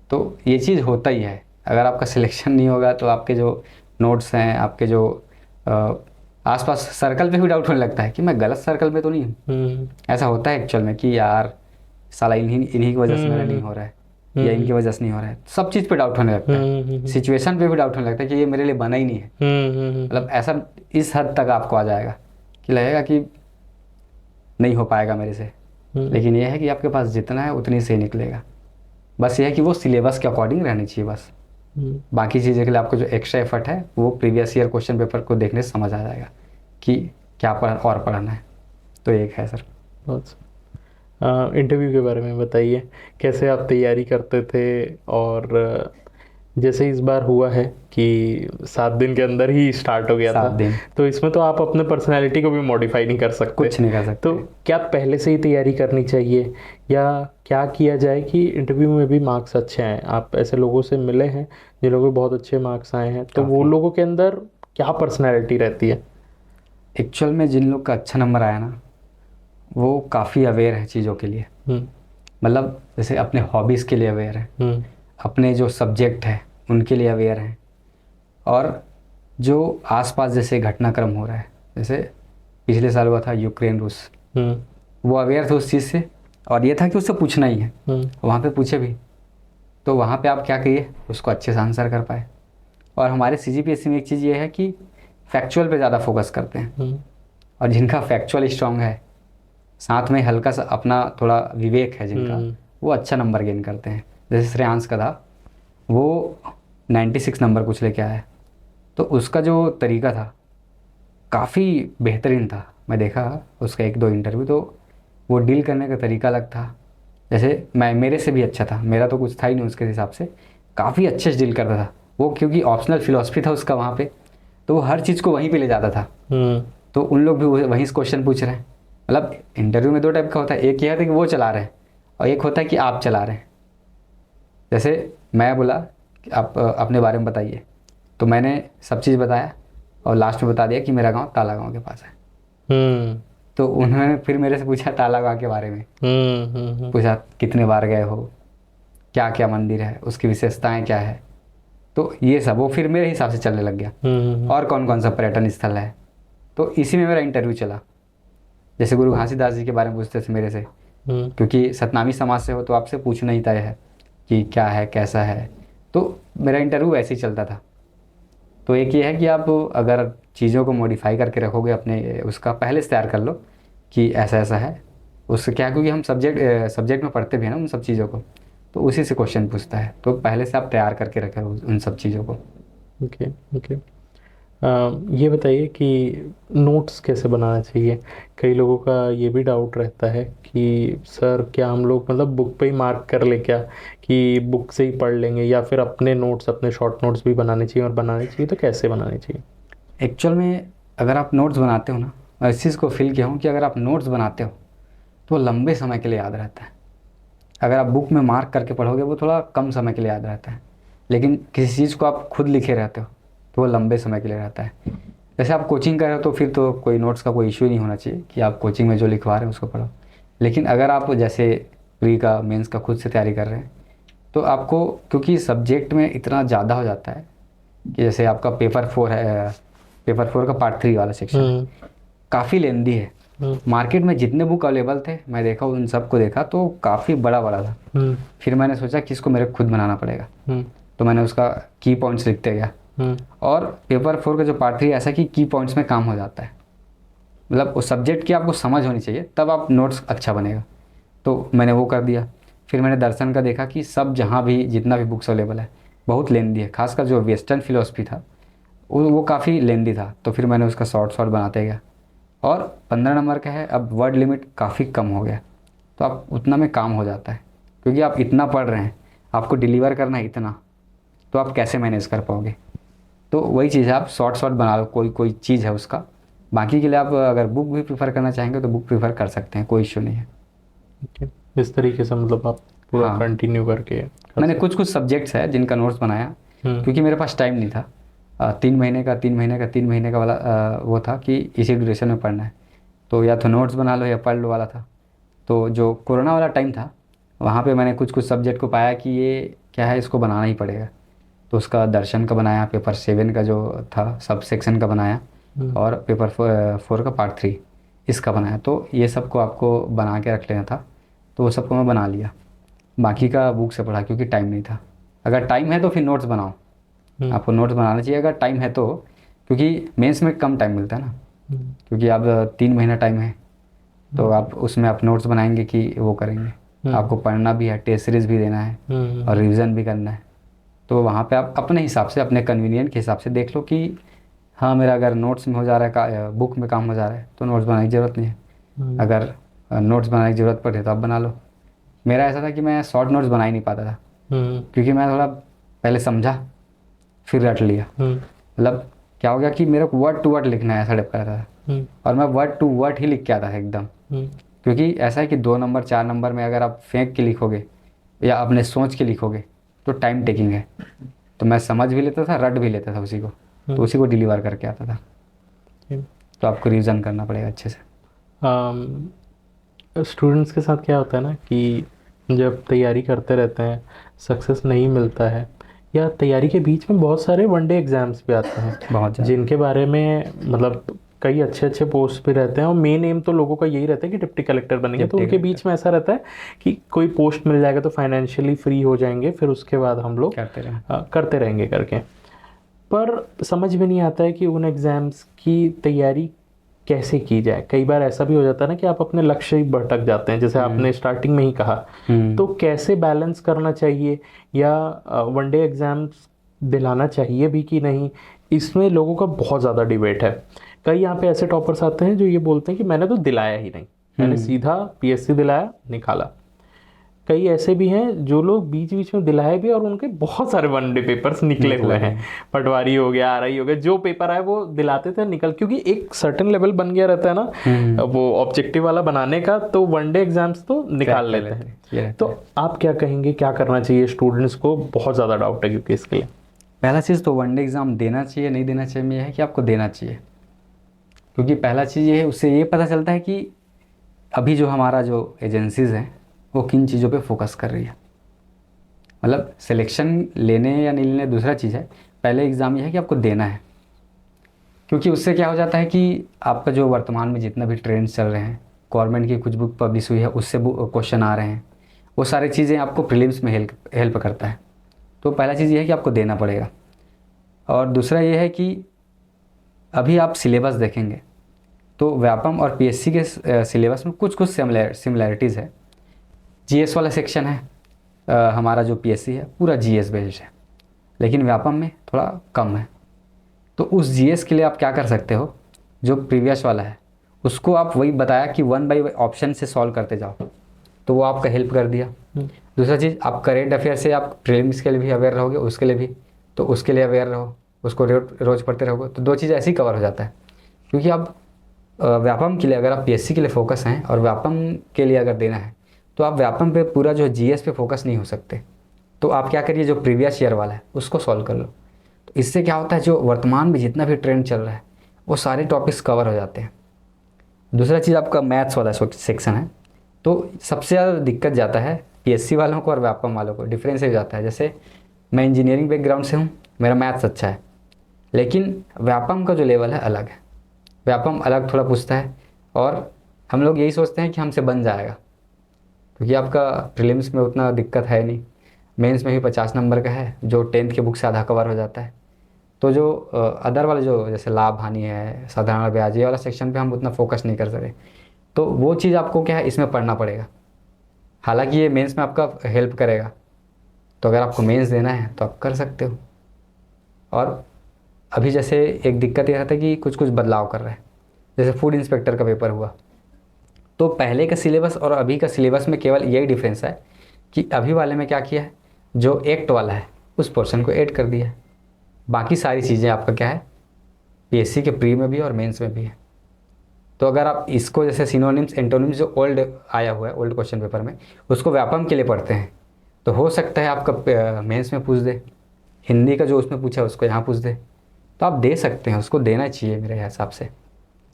Speaker 2: तो ये चीज़ होता ही है। अगर आपका सिलेक्शन नहीं होगा तो आपके जो नोट्स हैं, आपके जो आसपास सर्कल पे भी डाउट होने लगता है कि मैं गलत सर्कल में तो नहीं हूँ। ऐसा होता है एक्चुअल में कि यार साला इन्हीं की वजह से मेरा नहीं हो रहा है, या इनकी वजह से नहीं हो रहा है। सब चीज़ पे डाउट होने लगता है, सिचुएशन पे भी डाउट होने लगता है कि ये मेरे लिए बना ही नहीं है। मतलब ऐसा इस हद तक आपको आ जाएगा कि लगेगा कि नहीं हो पाएगा मेरे से। लेकिन यह है कि आपके पास जितना है उतनी से ही निकलेगा। बस यह है कि वो सिलेबस के अकॉर्डिंग रहनी चाहिए बस। बाकी चीज़ें के लिए आपको जो एक्स्ट्रा एफर्ट है वो प्रीवियस ईयर क्वेश्चन पेपर को देखने से समझ आ जाएगा कि क्या और पढ़ना है। तो एक है सर।
Speaker 1: इंटरव्यू के बारे में बताइए, कैसे आप तैयारी करते थे? और जैसे इस बार हुआ है कि 7 दिन के अंदर ही स्टार्ट हो गया था,
Speaker 2: 7 दिन,
Speaker 1: तो इसमें तो आप अपने पर्सनैलिटी को भी मॉडिफाई नहीं कर सकते,
Speaker 2: कुछ नहीं कर सकते।
Speaker 1: तो क्या पहले से ही तैयारी करनी चाहिए, या क्या किया जाए कि इंटरव्यू में भी मार्क्स अच्छे आएँ? आप ऐसे लोगों से मिले हैं जिन लोगों को बहुत अच्छे मार्क्स आए हैं, तो वो लोगों के अंदर क्या पर्सनैलिटी रहती है?
Speaker 2: एक्चुअल में जिन लोग का अच्छा नंबर आया ना, वो काफ़ी अवेयर है चीज़ों के लिए। मतलब जैसे अपने हॉबीज़ के लिए अवेयर है, अपने जो सब्जेक्ट है उनके लिए अवेयर हैं, और जो आसपास जैसे घटनाक्रम हो रहा है, जैसे पिछले साल हुआ था यूक्रेन रूस, वो अवेयर थे उस चीज़ से, और ये था कि उससे पूछना ही है, वहाँ पे पूछे भी, तो वहाँ पे आप क्या कहिए, उसको अच्छे से आंसर कर पाए। और हमारे CGPSC में एक चीज़ ये है कि फैक्चुअल पे ज़्यादा फोकस करते हैं, और जिनका फैक्चुअल स्ट्रॉन्ग है साथ में हल्का सा अपना थोड़ा विवेक है जिनका, वो अच्छा नंबर गेन करते हैं। जैसे श्रेयांश का था, वो 96 नंबर कुछ लेके आया, तो उसका जो तरीका था काफ़ी बेहतरीन था। मैं देखा उसका 1-2 इंटरव्यू, तो वो डील करने का तरीका अलग था। जैसे मैं, मेरे से भी अच्छा था, मेरा तो कुछ था ही नहीं उसके हिसाब से, काफ़ी अच्छे से डील करता था वो, क्योंकि ऑप्शनल फिलॉसफी था उसका वहाँ पे, तो वो हर चीज़ को वहीं पे ले जाता था। तो उन लोग भी वहीं से क्वेश्चन पूछ रहे हैं। मतलब इंटरव्यू में 2 टाइप का होता है, एक ये है कि वो चला रहे हैं और एक होता है कि आप चला रहे हैं। जैसे मैं बोला कि आप अपने बारे में बताइए, तो मैंने सब चीज़ बताया और लास्ट में बता दिया कि मेरा गांव ताला गांव के पास है। तो उन्होंने फिर मेरे से पूछा ताला गांव के बारे में, पूछा कितने बार गए हो, क्या क्या मंदिर है, उसकी विशेषताएं क्या है। तो ये सब वो फिर मेरे हिसाब से चलने लग गया, और कौन कौन सा पर्यटन स्थल है। तो इसी में मेरा इंटरव्यू चला। जैसे गुरु घासीदास जी के बारे में पूछते थे मेरे से, क्योंकि सतनामी समाज से हो तो आपसे पूछना ही तय है कि क्या है कैसा है। तो मेरा इंटरव्यू ऐसे ही चलता था। तो एक ये है कि आप अगर चीज़ों को मॉडिफाई करके रखोगे अपने, उसका पहले से तैयार कर लो कि ऐसा ऐसा है, उससे क्या, क्योंकि हम सब्जेक्ट में पढ़ते भी हैं ना उन सब चीज़ों को, तो उसी से क्वेश्चन पूछता है। तो पहले से आप तैयार करके रखें उन सब चीज़ों को।
Speaker 1: Okay okay. ये बताइए कि नोट्स कैसे बनाना चाहिए। कई लोगों का ये भी डाउट रहता है कि सर क्या हम लोग मतलब बुक पे ही मार्क कर ले क्या, कि बुक से ही पढ़ लेंगे, या फिर अपने नोट्स, अपने शॉर्ट नोट्स भी बनाने चाहिए, और बनाने चाहिए तो कैसे बनाने चाहिए।
Speaker 2: एक्चुअल में अगर आप नोट्स बनाते हो ना, मैं इस चीज़ को फील किया हूँ कि अगर आप नोट्स बनाते हो तो लंबे समय के लिए याद रहता है। अगर आप बुक में मार्क करके पढ़ोगे वो थोड़ा कम समय के लिए याद रहता है, लेकिन किसी चीज़ को आप खुद लिखे रहते हो तो वो लंबे समय के लिए रहता है। जैसे आप कोचिंग कर रहे हो तो फिर तो कोई नोट्स का कोई इशू ही नहीं होना चाहिए कि आप कोचिंग में जो लिखवा रहे हैं उसको पढ़ो। लेकिन अगर आप जैसे प्री का, मेंस का खुद से तैयारी कर रहे हैं, तो आपको, क्योंकि सब्जेक्ट में इतना ज़्यादा हो जाता है कि जैसे आपका पेपर 4 है, पेपर 4 का पार्ट 3 वाला सेक्शन काफ़ी लेंदी है। मार्केट में जितने बुक अवेलेबल थे मैं देखा, उन सबको देखा तो काफ़ी बड़ा बड़ा था। फिर मैंने सोचा कि इसको मेरे खुद बनाना पड़ेगा, तो मैंने उसका की पॉइंट्स लिखते गया। और पेपर 4 का जो पार्ट 3 ऐसा कि की पॉइंट्स में काम हो जाता है, मतलब उस सब्जेक्ट की आपको समझ होनी चाहिए तब आप नोट्स अच्छा बनेगा। तो मैंने वो कर दिया। फिर मैंने दर्शन का देखा कि सब जहाँ भी जितना भी बुक्स अवेलेबल है बहुत लेंदी है, खासकर जो वेस्टर्न फिलोसफी था वो काफ़ी लेंदी था। तो फिर मैंने उसका शॉर्ट बनाते गया, और 15 नंबर का है, अब वर्ड लिमिट काफ़ी कम हो गया, तो आप उतना में काम हो जाता है, क्योंकि आप इतना पढ़ रहे हैं, आपको डिलीवर करना है इतना, तो आप कैसे मैनेज कर पाओगे। तो वही चीज़ है, आप शॉर्ट बना लो, कोई चीज़ है उसका। बाकी के लिए आप अगर बुक भी प्रीफर करना चाहेंगे तो बुक प्रीफर कर सकते हैं, कोई इशू नहीं है।
Speaker 1: इस तरीके से मतलब आप पूरा कंटिन्यू करके
Speaker 2: मैंने कुछ सब्जेक्ट्स है जिनका नोट्स बनाया, क्योंकि मेरे पास टाइम नहीं था। 3 महीने का वाला वो था कि इसी ड्यूरेशन में पढ़ना है, तो या तो नोट्स बना लो या पढ़ लो वाला था। तो जो कोरोना वाला टाइम था वहाँ पे मैंने कुछ सब्जेक्ट को पाया कि ये क्या है, इसको बनाना ही पड़ेगा। तो उसका दर्शन का बनाया, पेपर 7 का जो था सब सेक्शन का बनाया, और पेपर 4 का पार्ट 3 इसका बनाया। तो ये सबको आपको बना के रख लेना था, तो वो सबको मैं बना लिया। बाकी का बुक से पढ़ा क्योंकि टाइम नहीं था। अगर टाइम है तो फिर नोट्स बनाओ, आपको नोट्स बनाना चाहिए अगर टाइम है तो, क्योंकि मेंस में कम टाइम मिलता है ना, क्योंकि अब 3 महीना टाइम है, तो आप उसमें आप नोट्स बनाएंगे कि वो करेंगे, आपको पढ़ना भी है, टेस्ट सीरीज भी देना है, और रिवीजन भी करना है। तो वहाँ पे आप अपने हिसाब से, अपने कन्वीनियंट के हिसाब से देख लो कि हाँ मेरा अगर नोट्स में हो जा रहा है, बुक में काम हो जा रहा है, तो नोट्स बनाने की ज़रूरत नहीं है। अगर नोट्स बनाने की ज़रूरत पड़े तो आप बना लो। मेरा ऐसा था कि मैं शॉर्ट नोट्स बना ही नहीं पाता था, क्योंकि मैं थोड़ा पहले समझा फिर रट लिया। मतलब क्या हो गया कि मेरे को वर्ड टू वर्ड लिखना है, ऐसा टाइप का था, और मैं वर्ड टू वर्ड ही लिख के आता था एकदम। क्योंकि ऐसा है कि 2 नंबर 4 नंबर में अगर आप फेंक के लिखोगे या अपने सोच के लिखोगे तो टाइम टेकिंग है। तो मैं समझ भी लेता था, रट भी लेता था उसी को, तो उसी को डिलीवर करके आता था। तो आपको रिविज़न करना पड़ेगा अच्छे से।
Speaker 1: स्टूडेंट्स के साथ क्या होता है ना कि जब तैयारी करते रहते हैं, सक्सेस नहीं मिलता है, या तैयारी के बीच में बहुत सारे वनडे एग्ज़ाम्स भी आते हैं,
Speaker 2: बहुत
Speaker 1: जिनके बारे में मतलब कई अच्छे पोस्ट भी रहते हैं, और मेन एम तो लोगों का यही रहता है कि डिप्टी कलेक्टर बनेंगे। तो उनके बीच में ऐसा रहता है कि कोई पोस्ट मिल जाएगा तो फाइनेंशियली फ्री हो जाएंगे, फिर उसके बाद हम लोग करते रहेंगे करके। पर समझ में नहीं आता है कि उन एग्ज़ाम्स की तैयारी कैसे की जाए? कई बार ऐसा भी हो जाता है ना कि आप अपने लक्ष्य ही भटक जाते हैं, जैसे आपने स्टार्टिंग में ही कहा। तो कैसे बैलेंस करना चाहिए, या वनडे एग्जाम्स दिलाना चाहिए भी कि नहीं, इसमें लोगों का बहुत ज़्यादा डिबेट है। कई यहाँ पे ऐसे टॉपर्स आते हैं जो ये बोलते हैं कि मैंने तो दिलाया ही नहीं, मैंने सीधा पीएससी दिलाया, निकाला। कई ऐसे भी हैं जो लोग बीच बीच में दिलाए भी और उनके बहुत सारे वनडे पेपर्स निकले हुए हैं। पटवारी हो गया, आरआई हो गया, जो पेपर आए वो दिलाते थे, निकल, क्योंकि एक सर्टेन लेवल बन गया रहता है ना वो ऑब्जेक्टिव वाला बनाने का, तो वनडे एग्जाम्स तो निकाल लेते हैं। तो आप क्या कहेंगे, क्या करना चाहिए स्टूडेंट्स को? बहुत ज़्यादा डाउट है क्योंकि इसके लिए।
Speaker 2: पहला चीज़ तो वनडे एग्ज़ाम देना चाहिए नहीं देना चाहिए में यह है कि आपको देना चाहिए, क्योंकि पहला चीज़ ये है, उससे ये पता चलता है कि अभी जो हमारा जो एजेंसीज़ हैं वो किन चीज़ों पे फोकस कर रही है। मतलब सिलेक्शन लेने या नहीं लेने दूसरा चीज़ है, पहले एग्ज़ाम ये है कि आपको देना है। क्योंकि उससे क्या हो जाता है कि आपका जो वर्तमान में जितना भी ट्रेंड्स चल रहे हैं, गवर्नमेंट की कुछ बुक पब्लिश हुई है उससे क्वेश्चन आ रहे हैं, वो सारी चीज़ें आपको प्रीलिम्स में हेल्प करता है। तो पहला चीज़ ये है कि आपको देना पड़ेगा। और दूसरा ये है कि अभी आप सिलेबस देखेंगे तो व्यापम और पीएससी के सिलेबस में कुछ कुछ सिमिलैरिटीज़ है। जीएस वाला सेक्शन है, हमारा जो पीएससी है पूरा जीएस बेस्ड है, लेकिन व्यापम में थोड़ा कम है। तो उस जीएस के लिए आप क्या कर सकते हो, जो प्रीवियस वाला है उसको आप वही बताया कि 1 बाई ऑप्शन से सॉल्व करते जाओ, तो वो आपका हेल्प कर दिया। दूसरा चीज़, आप करेंट अफेयर से आप प्रीलिम्स के लिए भी अवेयर रहोगे, उसके लिए भी, तो उसके लिए अवेयर रहो, उसको रोज़ पढ़ते रहोगे, तो 2 चीज़ ऐसे ही कवर हो जाता है। क्योंकि आप व्यापम के लिए, अगर आप पीएससी के लिए फोकस हैं और व्यापम के लिए अगर देना है, तो आप व्यापम पे पूरा जो जीएस पे फोकस नहीं हो सकते। तो आप क्या करिए, जो प्रीवियस ईयर वाला है उसको सॉल्व कर लो। तो इससे क्या होता है, जो वर्तमान में जितना भी ट्रेंड चल रहा है वो सारे टॉपिक्स कवर हो जाते हैं। दूसरा चीज़ आपका मैथ्स वाला सेक्शन है, तो सबसे ज़्यादा दिक्कत जाता है पीएससी वालों को और व्यापम वालों को, डिफरेंस हो जाता है। जैसे मैं इंजीनियरिंग बैकग्राउंड से हूँ, मेरा मैथ्स अच्छा है, लेकिन व्यापम का जो लेवल है अलग है। व्यापम अलग थोड़ा पूछता है, और हम लोग यही सोचते हैं कि हमसे बन जाएगा, क्योंकि आपका प्रीलिम्स में उतना दिक्कत है नहीं, मेंस में भी 50 नंबर का है, जो 10th के बुक से आधा कवर हो जाता है। तो जो अदर वाले जो जैसे लाभ हानि है, साधारण ब्याज, ये वाला सेक्शन पे हम उतना फोकस नहीं कर सके, तो वो चीज़ आपको क्या है, इसमें पढ़ना पड़ेगा। हालांकि ये मेंस में आपका हेल्प करेगा, तो अगर आपको मेंस देना है तो आप कर सकते हो। और अभी जैसे एक दिक्कत ये रहता है कि कुछ कुछ बदलाव कर रहे हैं, जैसे फूड इंस्पेक्टर का पेपर हुआ, तो पहले का सिलेबस और अभी का सिलेबस में केवल यही डिफरेंस है कि अभी वाले में क्या किया है, जो एक्ट वाला है उस पोर्शन को ऐड कर दिया है। बाकी सारी चीज़ें आपका क्या है, पीएससी के प्री में भी और मेंस में भी है। तो अगर आप इसको जैसे सिनोनिम्स एंटोनिम्स जो ओल्ड आया हुआ है, ओल्ड क्वेश्चन पेपर में, उसको व्यापम के लिए पढ़ते हैं, तो हो सकता है आपका मेंस में पूछ दे, हिंदी का जो उसमें पूछा उसको यहाँ पूछ दे, तो आप दे सकते हैं, उसको देना चाहिए मेरे हिसाब से।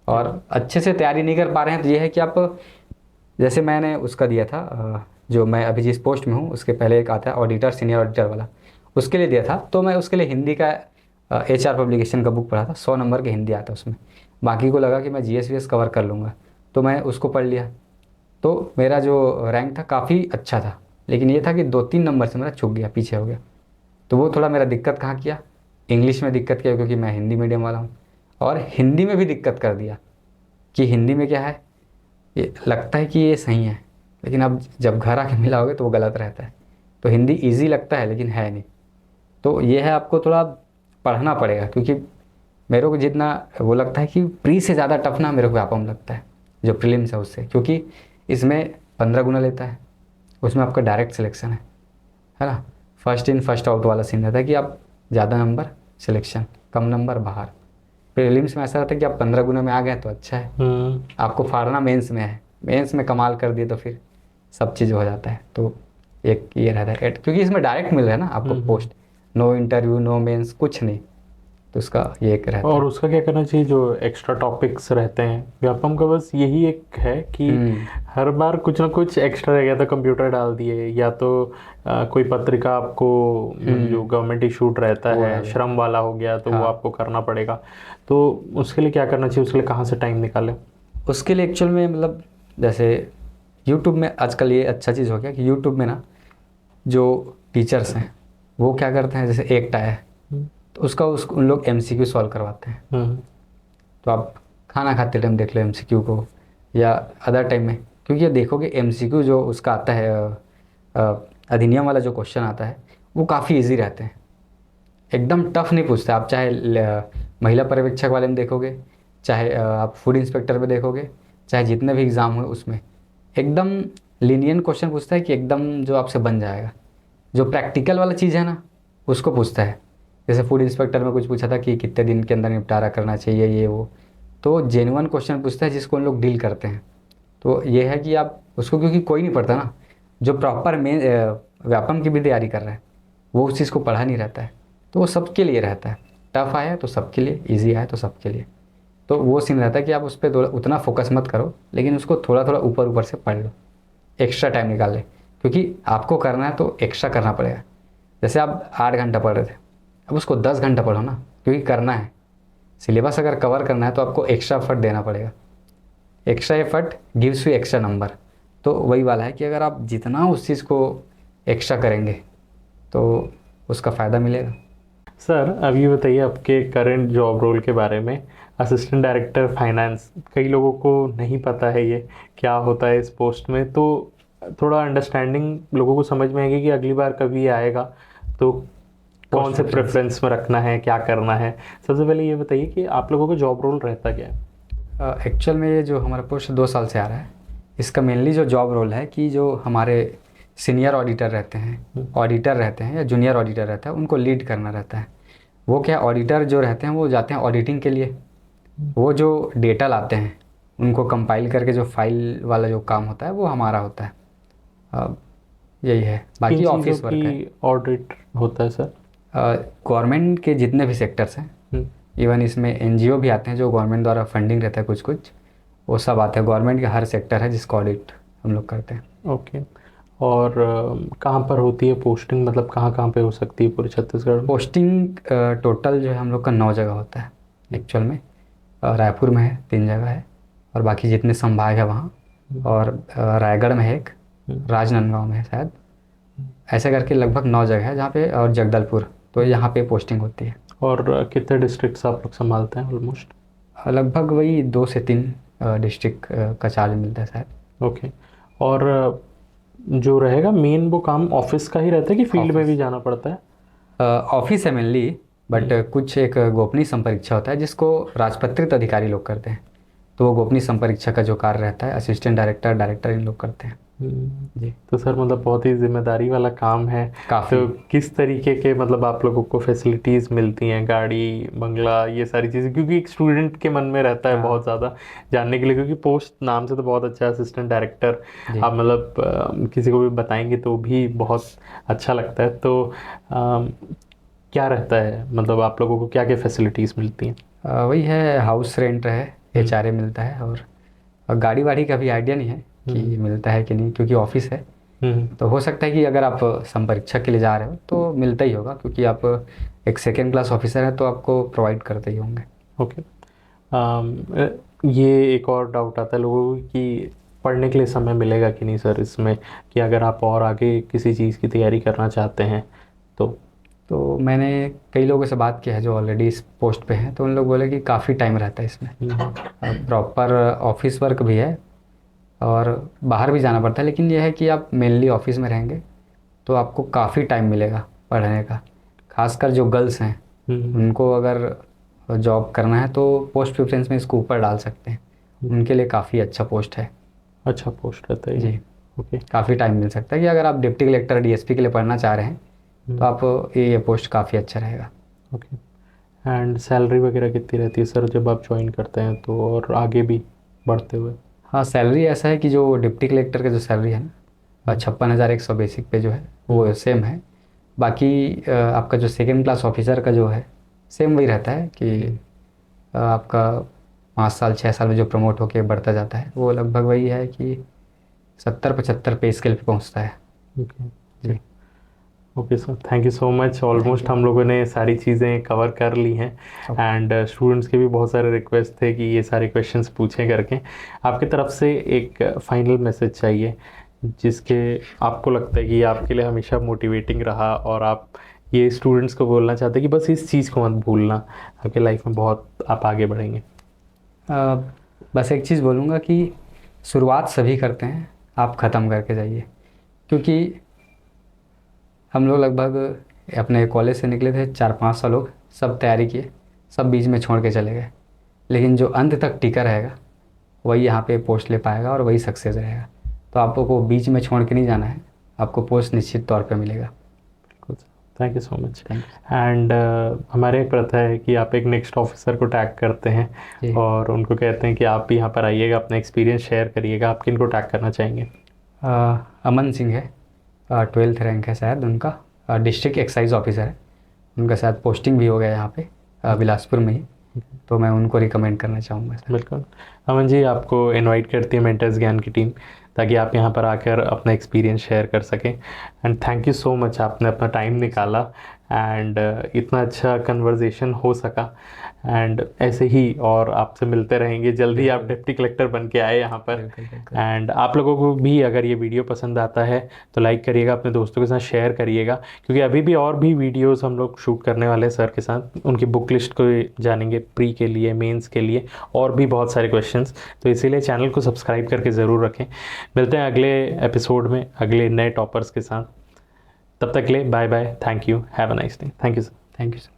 Speaker 2: और अच्छे से तैयारी नहीं कर पा रहे हैं तो ये है कि आप, जैसे मैंने उसका दिया था, जो मैं अभी जिस पोस्ट में हूँ उसके पहले एक आता है ऑडिटर, सीनियर ऑडिटर वाला, उसके लिए दिया था। तो मैं उसके लिए हिंदी का HR पब्लिकेशन का बुक पढ़ा था, 100 नंबर के हिंदी आता उसमें। बाकी को लगा कि मैं GS कवर कर लूँगा, तो मैं उसको पढ़ लिया, तो मेरा जो रैंक था काफ़ी अच्छा था। लेकिन ये था कि 2-3 नंबर से मेरा चूक गया, पीछे हो गया। तो वो थोड़ा मेरा दिक्कत कहाँ किया, इंग्लिश में दिक्कत किया, क्योंकि मैं हिंदी मीडियम वाला हूँ, और हिंदी में भी दिक्कत कर दिया कि हिंदी में क्या है, ये लगता है कि ये सही है, लेकिन अब जब घर आके मिलाओगे तो वो गलत रहता है। तो हिंदी इजी लगता है लेकिन है नहीं। तो ये है, आपको थोड़ा पढ़ना पड़ेगा, क्योंकि मेरे को जितना वो लगता है कि प्री से ज़्यादा टफ ना मेरे को व्यापम लगता है, जो प्रीलिम्स है उससे, क्योंकि इसमें 15 गुना लेता है, उसमें आपका डायरेक्ट सिलेक्शन है ना। फर्स्ट इन फर्स्ट आउट वाला सीन रहता है कि आप ज़्यादा नंबर सिलेक्शन, कम नंबर बाहर। प्रीलिम्स में ऐसा रहता है कि आप 15 गुना में आ गए तो अच्छा है, आपको फाड़ना मेंस में है, मेंस में कमाल कर दिए तो फिर सब चीज़ हो जाता है। तो एक ये रहता है, क्योंकि इसमें डायरेक्ट मिल रहा है ना आपको post, no interview no mains कुछ नहीं, तो उसका ये एक रहता है।
Speaker 1: और उसका क्या करना चाहिए, जो एक्स्ट्रा टॉपिक्स रहते हैं व्यापम का, बस यही एक है कि हर बार कुछ ना कुछ एक्स्ट्रा रह गया तो कंप्यूटर डाल दिए, या तो कोई पत्रिका आपको जो गवर्नमेंट इशूड रहता है, श्रम वाला हो गया तो वो आपको करना पड़ेगा। तो उसके लिए क्या करना चाहिए, उसके लिए कहाँ से टाइम निकालें?
Speaker 2: उसके लिए एक्चुअल में मतलब जैसे यूट्यूब में आजकल ये अच्छा चीज़ हो गया कि यूट्यूब में ना जो टीचर्स हैं वो क्या करते हैं, जैसे एक्ट आया है तो उसका उन लोग MCQ सॉल्व करवाते हैं। तो आप खाना खाते टाइम देख लो एमसीक्यू को, या अदर टाइम में, क्योंकि ये देखोगे एमसीक्यू जो उसका आता है अधिनियम वाला जो क्वेश्चन आता है वो काफ़ी इजी रहते हैं, एकदम टफ नहीं पूछते। आप चाहे महिला पर्यवेक्षक वाले में देखोगे, चाहे आप फूड इंस्पेक्टर में देखोगे, चाहे जितने भी एग्ज़ाम हो उसमें एकदम लीनियंट क्वेश्चन पूछता है कि एकदम जो आपसे बन जाएगा। जो प्रैक्टिकल वाला चीज़ है ना उसको पूछता है। जैसे फूड इंस्पेक्टर में कुछ पूछा था कि कितने दिन के अंदर निपटारा करना चाहिए ये वो, तो जेन्युइन क्वेश्चन पूछता है जिसको उन लोग डील करते हैं। तो ये है कि आप उसको, क्योंकि कोई नहीं पढ़ता ना, जो प्रॉपर मेन व्यापम की भी तैयारी कर रहा है वो उस चीज़ को पढ़ा नहीं रहता है, तो वो सबके लिए रहता है। टफ आया तो सबके लिए, ईजी आया तो सबके लिए। तो वो सीन रहता है कि आप उस पर उतना फोकस मत करो, लेकिन उसको थोड़ा थोड़ा ऊपर ऊपर से पढ़ लो, एक्स्ट्रा टाइम निकाल ले, क्योंकि आपको करना है तो एक्स्ट्रा करना पड़ेगा। जैसे आप 8 घंटा पढ़ रहे थे, अब उसको 10 घंटा पढ़ो ना, क्योंकि करना है। सिलेबस अगर कवर करना है तो आपको एक्स्ट्रा एफर्ट देना पड़ेगा। Extra effort gives you extra number. तो वही वाला है कि अगर आप जितना उस चीज़ को एक्स्ट्रा करेंगे तो उसका फ़ायदा मिलेगा।
Speaker 1: सर अब ये बताइए आपके करंट जॉब रोल के बारे में, असिस्टेंट डायरेक्टर फाइनेंस, कई लोगों को नहीं पता है ये क्या होता है इस पोस्ट में, तो थोड़ा अंडरस्टैंडिंग लोगों को समझ में आएगी कि अगली बार कभी आएगा तो कौन से प्रेफरेंस में रखना है, क्या करना है। सबसे पहले ये बताइए कि आप लोगों का जॉब रोल रहता क्या है?
Speaker 2: एक्चुअल में ये जो हमारा पोस्ट 2 साल से आ रहा है, इसका मेनली जो जॉब रोल है कि जो हमारे सीनियर ऑडिटर रहते हैं, ऑडिटर रहते हैं या जूनियर ऑडिटर रहता है, उनको लीड करना रहता है। वो क्या, ऑडिटर जो रहते हैं वो जाते हैं ऑडिटिंग के लिए, वो जो डेटा लाते हैं उनको कंपाइल करके जो फाइल वाला जो काम होता है वो हमारा होता है। यही है, बाकी ऑफिस वर्क है।
Speaker 1: ऑडिट होता है सर?
Speaker 2: गवर्नमेंट के जितने भी सेक्टर्स हैं, इवन इसमें एनजीओ भी आते हैं जो गवर्नमेंट द्वारा फंडिंग रहता है, कुछ कुछ वो सब आते हैं। गवर्नमेंट का हर सेक्टर है जिसका ऑडिट हम लोग करते हैं।
Speaker 1: ओके। और कहाँ पर होती है पोस्टिंग, मतलब कहाँ कहाँ पे हो सकती है पूरे छत्तीसगढ़ में?
Speaker 2: पोस्टिंग टोटल जो है हम लोग का 9 जगह होता है एक्चुअल में। रायपुर में है 3 जगह है, और बाकी जितने संभाग है वहाँ, और रायगढ़ में है एक, राजनांदगांव में है शायद, ऐसे करके लगभग 9 जगह है जहाँ पे, और जगदलपुर, तो यहाँ पे पोस्टिंग होती है।
Speaker 1: और कितने डिस्ट्रिक्ट्स आप लोग संभालते हैं ऑलमोस्ट?
Speaker 2: लगभग वही 2 से 3 डिस्ट्रिक्ट का चार्ज मिलता है शायद।
Speaker 1: ओके। और जो रहेगा मेन वो काम ऑफिस का ही रहता है कि फील्ड में भी जाना पड़ता है?
Speaker 2: ऑफिस है मेनली, बट कुछ एक गोपनीय संपरीक्षा होता है जिसको राजपत्रित अधिकारी लोग करते हैं, तो वो गोपनीय संपरीक्षा का जो कार्य रहता है असिस्टेंट डायरेक्टर, डायरेक्टर इन लोग करते हैं। जी।
Speaker 1: तो सर मतलब बहुत ही जिम्मेदारी वाला काम है
Speaker 2: काफ़ी।
Speaker 1: तो किस तरीके के मतलब आप लोगों को फैसिलिटीज़ मिलती हैं, गाड़ी, बंगला, ये सारी चीज़ें, क्योंकि एक स्टूडेंट के मन में रहता है बहुत ज़्यादा जानने के लिए, क्योंकि पोस्ट नाम से तो बहुत अच्छा है असिस्टेंट डायरेक्टर, आप मतलब किसी को भी बताएंगे तो भी बहुत अच्छा लगता है। तो क्या रहता है, मतलब आप लोगों को क्या क्या फैसिलिटीज़ मिलती हैं?
Speaker 2: वही है, हाउस रेंट है, HRA मिलता है, और गाड़ी वाड़ी का भी आइडिया नहीं है कि मिलता है कि नहीं, क्योंकि ऑफिस है। तो हो सकता है कि अगर आप संपरीक्षा के लिए जा रहे हो तो मिलता ही होगा, क्योंकि आप एक सेकेंड क्लास ऑफिसर है तो आपको प्रोवाइड करते ही होंगे।
Speaker 1: ओके। ये एक और डाउट आता है लोगों को कि पढ़ने के लिए समय मिलेगा कि नहीं सर इसमें, कि अगर आप और आगे किसी चीज़ की तैयारी करना चाहते हैं तो
Speaker 2: मैंने कई लोगों से बात की है जो ऑलरेडी इस पोस्ट पे हैं, तो उन लोग बोले कि काफ़ी टाइम रहता है इसमें। प्रॉपर ऑफिस वर्क भी है और बाहर भी जाना पड़ता है, लेकिन यह है कि आप मेनली ऑफिस में रहेंगे तो आपको काफ़ी टाइम मिलेगा पढ़ने का। खासकर जो गर्ल्स हैं उनको अगर जॉब करना है तो पोस्ट प्रेफरेंस में इसको ऊपर डाल सकते हैं, उनके लिए काफ़ी अच्छा पोस्ट है।
Speaker 1: अच्छा पोस्ट रहता है
Speaker 2: जी।
Speaker 1: ओके।
Speaker 2: काफ़ी टाइम मिल सकता है कि अगर आप डिप्टी कलेक्टर, DSP के लिए पढ़ना चाह रहे हैं तो आप ये पोस्ट काफ़ी अच्छा रहेगा।
Speaker 1: ओके। एंड सैलरी वगैरह कितनी रहती है सर जब आप ज्वाइन करते हैं तो, और आगे भी बढ़ते हुए?
Speaker 2: हाँ, सैलरी ऐसा है कि जो डिप्टी कलेक्टर का जो सैलरी है ना 56,100 बेसिक पे जो है वो सेम है। बाकी आपका जो सेकेंड क्लास ऑफिसर का जो है सेम वही रहता है कि आपका 5 साल 6 साल में जो प्रमोट होके बढ़ता जाता है वो लगभग वही है कि 70-75 पे स्केल पे पहुँचता है।
Speaker 1: ओके जी। Okay sir, thank you so much. Almost हम लोगों ने सारी चीज़ें कवर कर ली हैं एंड स्टूडेंट्स के भी बहुत सारे रिक्वेस्ट थे कि ये सारे क्वेश्चंस पूछें करके। आपकी तरफ से एक फाइनल मैसेज चाहिए जिसके आपको लगता है कि ये आपके लिए हमेशा मोटिवेटिंग रहा और आप ये स्टूडेंट्स को बोलना चाहते हैं कि बस इस चीज़ को मत भूलना, आपके लाइफ में बहुत आप आगे बढ़ेंगे।
Speaker 2: बस एक चीज़ बोलूँगा कि शुरुआत सभी करते हैं, आप ख़त्म करके जाइए। क्योंकि हम लोग लगभग अपने कॉलेज से निकले थे 4-500 लोग, सब तैयारी किए, सब बीच में छोड़ के चले गए। लेकिन जो अंत तक टिका रहेगा वही यहाँ पे पोस्ट ले पाएगा और वही सक्सेस रहेगा। तो आपको बीच में छोड़ के नहीं जाना है, आपको पोस्ट निश्चित तौर पे मिलेगा।
Speaker 1: Thank you so much.
Speaker 2: Thank
Speaker 1: and हमारे एक प्रथा है कि आप एक नेक्स्ट ऑफिसर को टैग करते
Speaker 2: जी।
Speaker 1: हैं और उनको कहते हैं कि आप भी यहाँ पर आइएगा, अपना एक्सपीरियंस शेयर करिएगा। आप किनको टैग करना चाहेंगे?
Speaker 2: अमन सिंह है, 12th रैंक है शायद उनका, डिस्ट्रिक्ट एक्साइज ऑफिसर है। उनका शायद पोस्टिंग भी हो गया यहाँ पे बिलासपुर में ही, तो मैं उनको रिकमेंड करना चाहूँगा।
Speaker 1: बिल्कुल। अमन जी, आपको इनवाइट करती है मेंटर्स ज्ञान की टीम, ताकि आप यहाँ पर आकर अपना एक्सपीरियंस शेयर कर सकें। And thank you so much, आपने अपना टाइम निकाला एंड इतना अच्छा कन्वर्जेशन हो सका। एंड ऐसे ही और आपसे मिलते रहेंगे, जल्दी आप डिप्टी कलेक्टर बन के आए यहाँ पर। एंड आप लोगों को भी अगर ये वीडियो पसंद आता है तो लाइक करिएगा, अपने दोस्तों के साथ शेयर करिएगा, क्योंकि अभी भी और भी वीडियोस हम लोग शूट करने वाले हैं सर के साथ। उनकी बुक लिस्ट को जानेंगे, प्री के लिए, मेंस के लिए, और भी बहुत सारे क्वेश्चंस। तो इसीलिए चैनल को सब्सक्राइब करके ज़रूर रखें। मिलते हैं अगले एपिसोड में अगले नए टॉपर्स के साथ। तब तक के लिए bye bye, thank you, have a nice day. Thank you sir.
Speaker 2: Thank you sir.